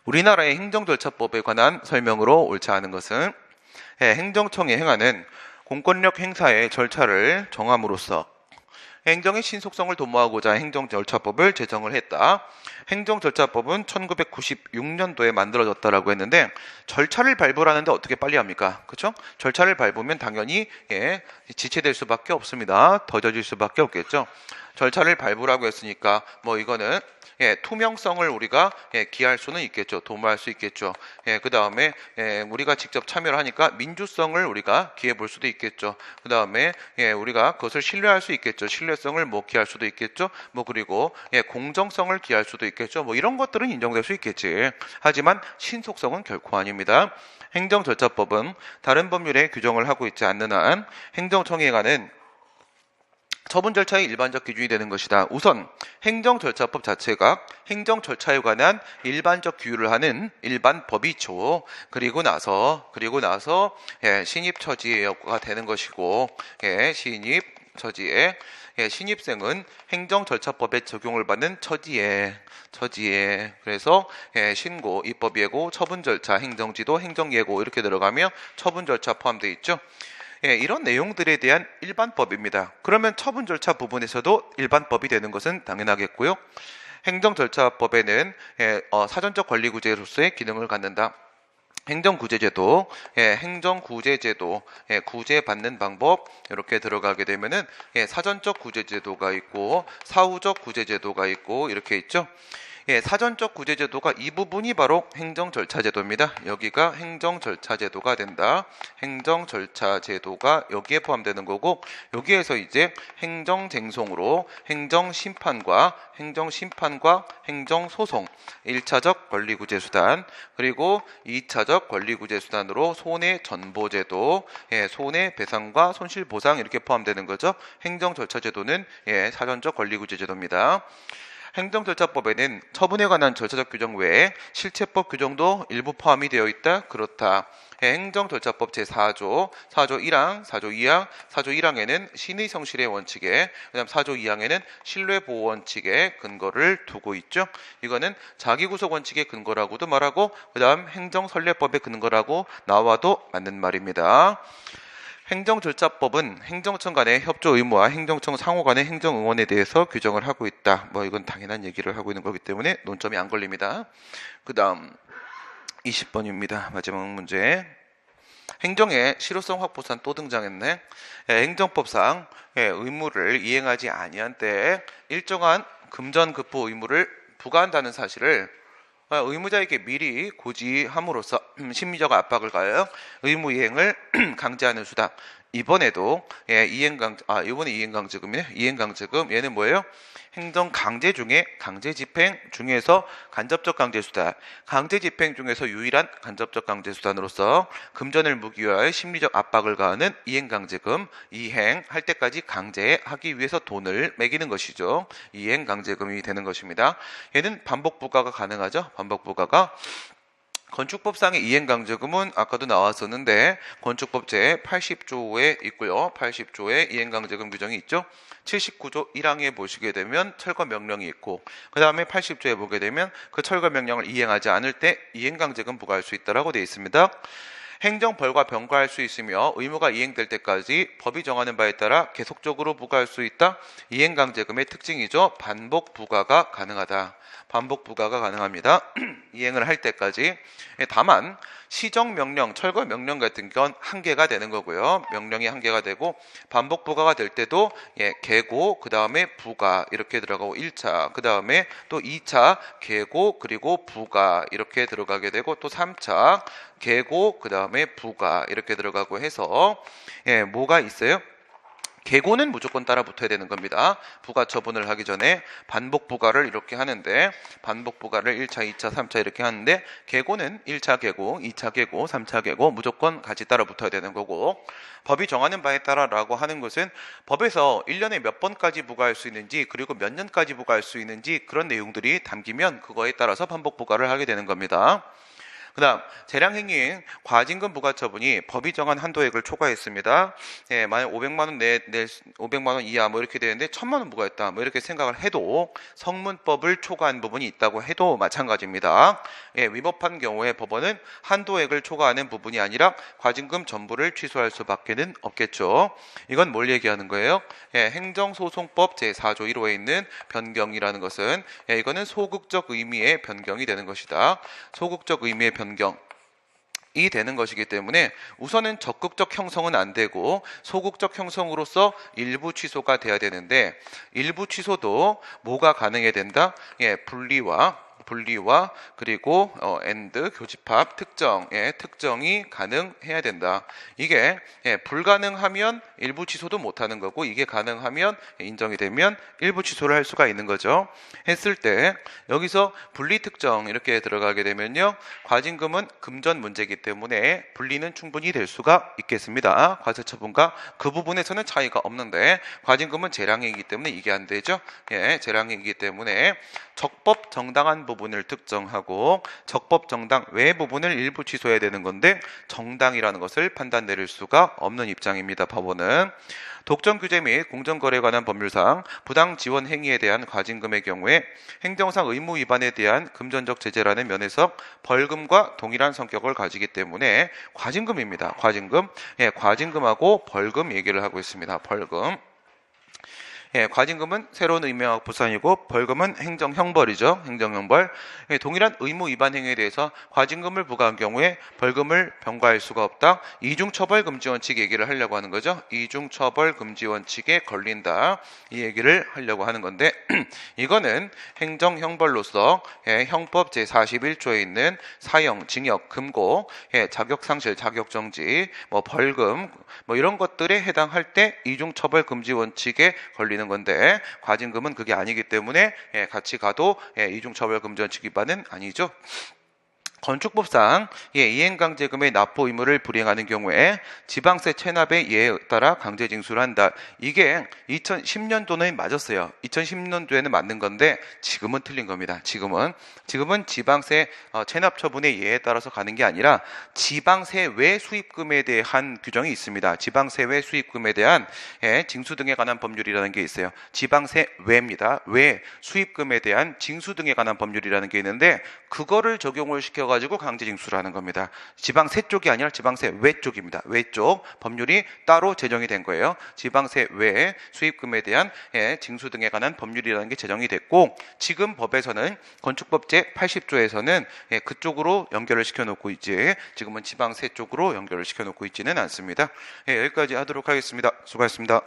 우리나라의 행정절차법에 관한 설명으로 옳지 않은 것은, 행정청이 행하는 공권력 행사의 절차를 정함으로써 행정의 신속성을 도모하고자 행정절차법을 제정을 했다. 행정절차법은 1996년도에 만들어졌다라고 했는데, 절차를 발부하는데 어떻게 빨리 합니까? 그렇죠? 절차를 밟으면 당연히 지체될 수밖에 없습니다. 더뎌질 수밖에 없겠죠. 절차를 발부라고 했으니까 뭐 이거는 투명성을 우리가 기할 수는 있겠죠. 도모할 수 있겠죠. 그 다음에 우리가 직접 참여를 하니까 민주성을 우리가 기해 볼 수도 있겠죠. 그 다음에 우리가 그것을 신뢰할 수 있겠죠. 신뢰성을 뭐 기할 수도 있겠죠. 뭐 그리고 공정성을 기할 수도 있겠죠. 뭐 이런 것들은 인정될 수 있겠지. 하지만 신속성은 결코 아닙니다. 행정절차법은 다른 법률에 규정을 하고 있지 않는 한 행정청에 관한 처분 절차의 일반적 기준이 되는 것이다. 우선 행정절차법 자체가 행정절차에 관한 일반적 규율을 하는 일반 법이죠. 그리고 나서 신입처지가 되는 것이고, 신입처지에 신입생은 행정절차법에 적용을 받는 처지에 그래서 신고, 입법예고, 처분절차, 행정지도, 행정예고 이렇게 들어가며 처분절차 포함되어 있죠. 이런 내용들에 대한 일반법입니다. 그러면 처분절차 부분에서도 일반법이 되는 것은 당연하겠고요. 행정절차법에는 사전적 권리구제로서의 기능을 갖는다. 행정구제제도, 행정구제제도, 구제받는 방법 이렇게 들어가게 되면은 사전적 구제제도가 있고 사후적 구제제도가 있고 이렇게 있죠. 사전적 구제제도가 이 부분이 바로 행정절차제도입니다. 여기가 행정절차제도가 된다. 행정절차제도가 여기에 포함되는 거고, 여기에서 이제 행정쟁송으로 행정심판과 행정소송, 1차적 권리구제수단, 그리고 2차적 권리구제수단으로 손해전보제도, 손해배상과 손실보상 이렇게 포함되는 거죠. 행정절차제도는 사전적 권리구제제도입니다. 행정절차법에는 처분에 관한 절차적 규정 외에 실체법 규정도 일부 포함이 되어 있다. 그렇다. 행정절차법 제4조, 4조 1항, 4조 2항, 4조 1항에는 신의 성실의 원칙에, 그다음 4조 2항에는 신뢰보호 원칙에 근거를 두고 있죠. 이거는 자기구속 원칙의 근거라고도 말하고, 그다음 행정선례법의 근거라고 나와도 맞는 말입니다. 행정절차법은 행정청 간의 협조 의무와 행정청 상호 간의 행정응원에 대해서 규정을 하고 있다. 이건 당연한 얘기를 하고 있는 거기 때문에 논점이 안 걸립니다. 그 다음 20번입니다. 마지막 문제. 행정의 실효성 확보상 또 등장했네. 행정법상 의무를 이행하지 아니한 때에 일정한 금전급부 의무를 부과한다는 사실을 의무자에게 미리 고지함으로써 심리적 압박을 가하여 의무 이행을 강제하는 수단. 이번에도 이번에 이행강제금이네. 이행강제금 얘는 뭐예요? 행정 강제 중에 강제집행 중에서 간접적 강제수단, 강제집행 중에서 유일한 간접적 강제수단으로서 금전을 무기화해 심리적 압박을 가하는 이행강제금, 이행할 때까지 강제하기 위해서 돈을 매기는 것이죠. 이행강제금이 되는 것입니다. 얘는 반복부과가 가능하죠. 반복부과가. 건축법상의 이행강제금은 아까도 나왔었는데 건축법 제80조에 있고요. 80조에 이행강제금 규정이 있죠. 79조 1항에 보시게 되면 철거명령이 있고, 그 다음에 80조에 보게 되면 그 철거명령을 이행하지 않을 때 이행강제금 부과할 수 있다라고 되어 있습니다. 행정벌과 병과할 수 있으며 의무가 이행될 때까지 법이 정하는 바에 따라 계속적으로 부과할 수 있다. 이행강제금의 특징이죠. 반복부과가 가능하다. 반복부과가 가능합니다. 이행을 할 때까지. 다만 시정명령, 철거명령 같은 건 한계가 되는 거고요. 명령이 한계가 되고, 반복부과가 될 때도 계고, 그 다음에 부과 이렇게 들어가고, 1차, 그 다음에 또 2차 계고, 그리고 부과 이렇게 들어가게 되고, 또 3차 계고, 그 다음에 부과 이렇게 들어가고 해서 뭐가 있어요? 계고는 무조건 따라 붙어야 되는 겁니다. 부가 처분을 하기 전에 반복 부가를 이렇게 하는데, 반복 부가를 1차, 2차, 3차 이렇게 하는데, 계고는 1차 계고, 2차 계고, 3차 계고 무조건 같이 따라 붙어야 되는 거고, 법이 정하는 바에 따라라고 하는 것은 법에서 1년에 몇 번까지 부과할 수 있는지, 그리고 몇 년까지 부과할 수 있는지 그런 내용들이 담기면 그거에 따라서 반복 부과를 하게 되는 겁니다. 그 다음 재량행위행 과징금 부과처분이 법이 정한 한도액을 초과했습니다. 만약 500만 원 500만 원 이하 이렇게 되는데 1000만 원 부과했다 이렇게 생각을 해도, 성문법을 초과한 부분이 있다고 해도 마찬가지입니다. 위법한 경우에 법원은 한도액을 초과하는 부분이 아니라 과징금 전부를 취소할 수밖에는 없겠죠. 이건 뭘 얘기하는 거예요? 행정소송법 제4조 1호에 있는 변경이라는 것은 이거는 소극적 의미의 변경이 되는 것이다. 소극적 의미의 변경이 되는 것이기 때문에 우선은 적극적 형성은 안 되고 소극적 형성으로서 일부 취소가 돼야 되는데, 일부 취소도 뭐가 가능해야 된다? 분리와 그리고 and 교집합 특정이 가능해야 된다. 이게 불가능하면 일부 취소도 못하는 거고, 이게 가능하면 인정이 되면 일부 취소를 할 수가 있는 거죠. 했을 때 여기서 분리 특정 이렇게 들어가게 되면요, 과징금은 금전 문제이기 때문에 분리는 충분히 될 수가 있겠습니다. 과세처분과 그 부분에서는 차이가 없는데, 과징금은 재량이기 때문에 이게 안 되죠. 재량이기 때문에 적법 정당한 부분을 특정하고 적법 정당 외 부분을 일부 취소해야 되는 건데, 정당이라는 것을 판단 내릴 수가 없는 입장입니다. 법원은 독점 규제 및 공정거래에 관한 법률상 부당 지원 행위에 대한 과징금의 경우에 행정상 의무 위반에 대한 금전적 제재라는 면에서 벌금과 동일한 성격을 가지기 때문에 과징금입니다. 과징금하고 벌금 얘기를 하고 있습니다. 벌금. 과징금은 새로운 의무화학 부산이고 벌금은 행정형벌이죠. 행정형벌. 동일한 의무 위반 행위에 대해서 과징금을 부과한 경우에 벌금을 병과할 수가 없다. 이중처벌금지 원칙 얘기를 하려고 하는 거죠. 이중처벌금지 원칙에 걸린다. 이 얘기를 하려고 하는 건데 이거는 행정형벌로서 형법 제41조에 있는 사형, 징역, 금고, 자격상실, 자격정지, 뭐 벌금, 뭐 이런 것들에 해당할 때 이중처벌금지 원칙에 걸리는 건데 과징금은 그게 아니기 때문에 같이 가도 이중처벌금지 원칙 위반은 아니죠. 건축법상 이행강제금의 납부 의무를 불이행하는 경우에 지방세 체납의 예에 따라 강제 징수를 한다. 이게 2010년도는 맞았어요. 2010년도에는 맞는 건데 지금은 틀린 겁니다. 지금은 지방세 체납 처분의 예에 따라서 가는 게 아니라 지방세 외 수입금에 대한 규정이 있습니다. 지방세 외 수입금에 대한 징수 등에 관한 법률이라는 게 있어요. 지방세 외입니다. 외 수입금에 대한 징수 등에 관한 법률이라는 게 있는데 그거를 적용을 시켜가지고 강제징수를 하는 겁니다. 지방세 쪽이 아니라 지방세 외 쪽입니다. 외 쪽 법률이 따로 제정이 된 거예요. 지방세 외 수입금에 대한 징수 등에 관한 법률이라는 게 제정이 됐고 지금 법에서는 건축법 제80조에서는 그쪽으로 연결을 시켜놓고 있지 지금은 지방세 쪽으로 연결을 시켜놓고 있지는 않습니다. 여기까지 하도록 하겠습니다. 수고하셨습니다.